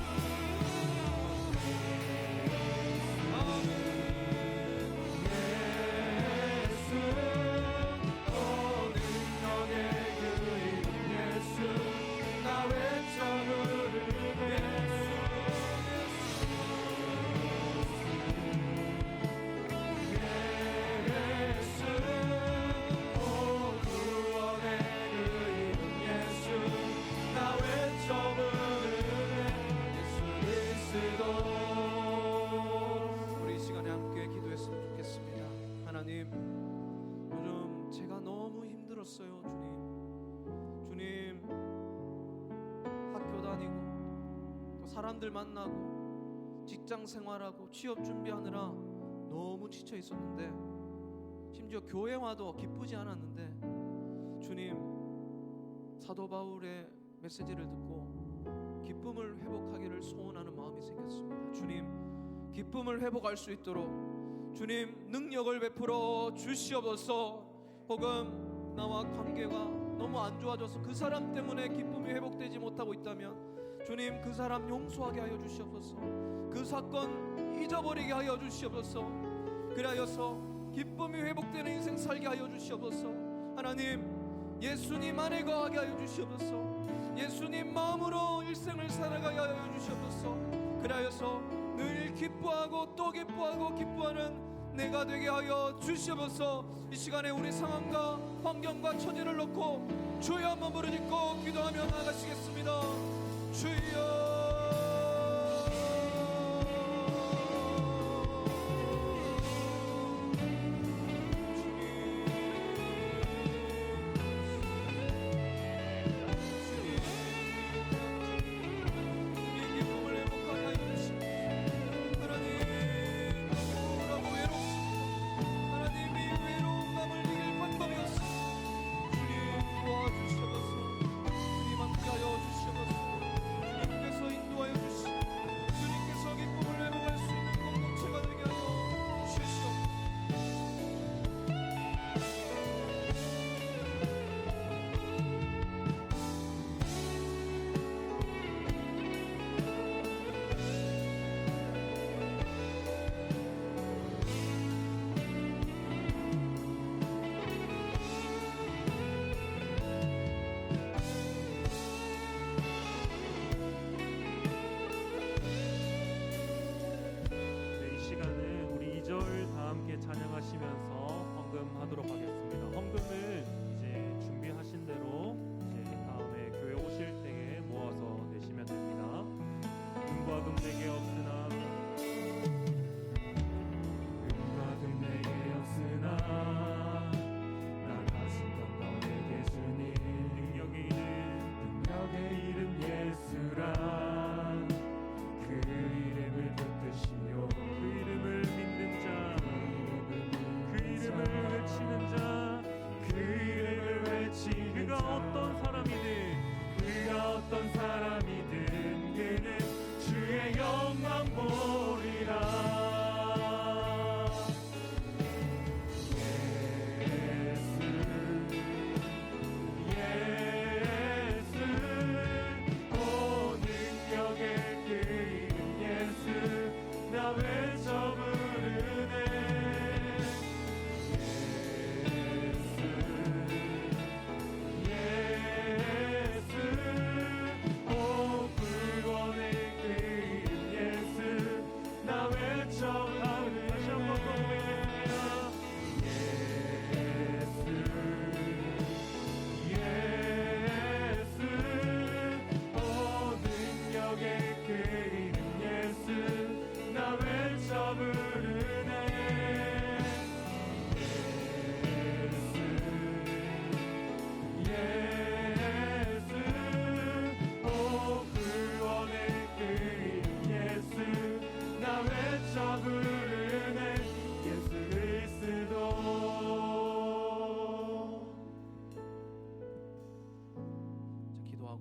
아멘. 예수 오 능력의 그 이름 예수 나 외쳐 부르네. 예수 오 구원의 그 이름 예수 나 외쳐 부르네. 예수 그리스도. 우리 이 시간에 함께 기도했으면 좋겠습니다. 하나님, 요즘 제가 너무 힘들었어요. 주님 학교 다니고 또 사람들 만나고 직장 생활하고 취업 준비하느라 너무 지쳐 있었는데, 심지어 교회 와도 기쁘지 않았는데, 주님 사도 바울의 메시지를 듣고 기쁨을 회복하기를 소원하는 마음이 생겼습니다. 주님, 기쁨을 회복할 수 있도록 주님 능력을 베풀어 주시옵소서. 혹은 나와 관계가 너무 안 좋아져서 그 사람 때문에 기쁨이 회복되지 못하고 있다면 주님 그 사람 용서하게 하여 주시옵소서. 그 사건 잊어버리게 하여 주시옵소서. 그리하여서 기쁨이 회복되는 인생 살게 하여 주시옵소서. 하나님, 예수님 안에 거하게 하여 주시옵소서. 예수님 마음으로 일생을 살아가게 하여 주시옵소서. 그리하여서 늘 기뻐하고 또 기뻐하고 기뻐하는 내가 되게 하여 주시옵소서. 이 시간에 우리 상황과 환경과 처지를 놓고 주여 한번 부르짖고 기도하며 나아가시겠습니다. 주여.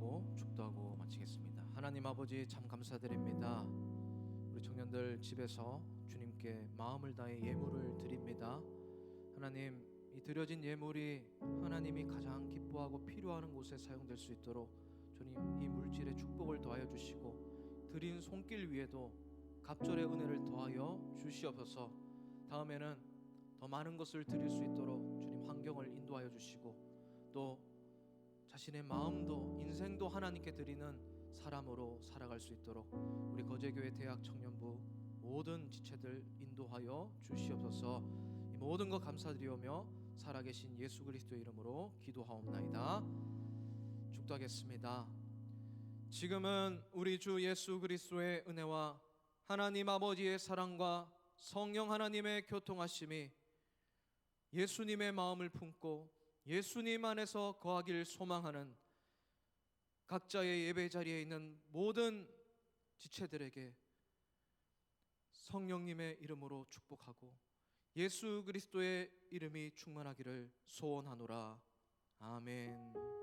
기도하고 축도하고 마치겠습니다. 하나님 아버지 참 감사드립니다. 우리 청년들 집에서 주님께 마음을 다해 예물을 드립니다. 하나님, 이 드려진 예물이 하나님이 가장 기뻐하고 필요하는 곳에 사용될 수 있도록 주님 이 물질에 축복을 더하여 주시고 드린 손길 위에도 갑절의 은혜를 더하여 주시옵소서. 다음에는 더 많은 것을 드릴 수 있도록 주님 환경을 인도하여 주시고 또 자신의 마음도 인생도 하나님께 드리는 사람으로 살아갈 수 있도록 우리 거제교회 대학 청년부 모든 지체들 인도하여 주시옵소서. 이 모든 것 감사드리오며 살아계신 예수 그리스도의 이름으로 기도하옵나이다. 축도하겠습니다. 지금은 우리 주 예수 그리스도의 은혜와 하나님 아버지의 사랑과 성령 하나님의 교통하심이 예수님의 마음을 품고 예수님 안에서 거하길 소망하는 각자의 예배 자리에 있는 모든 지체들에게 성령님의 이름으로 축복하고 예수 그리스도의 이름이 충만하기를 소원하노라. 아멘.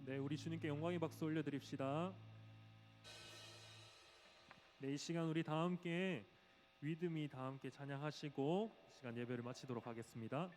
네, 우리 주님께 영광의 박수 올려드립시다. 네, 이 시간 우리 다 함께 믿음이 다 함께 찬양하시고 이 시간 예배를 마치도록 하겠습니다.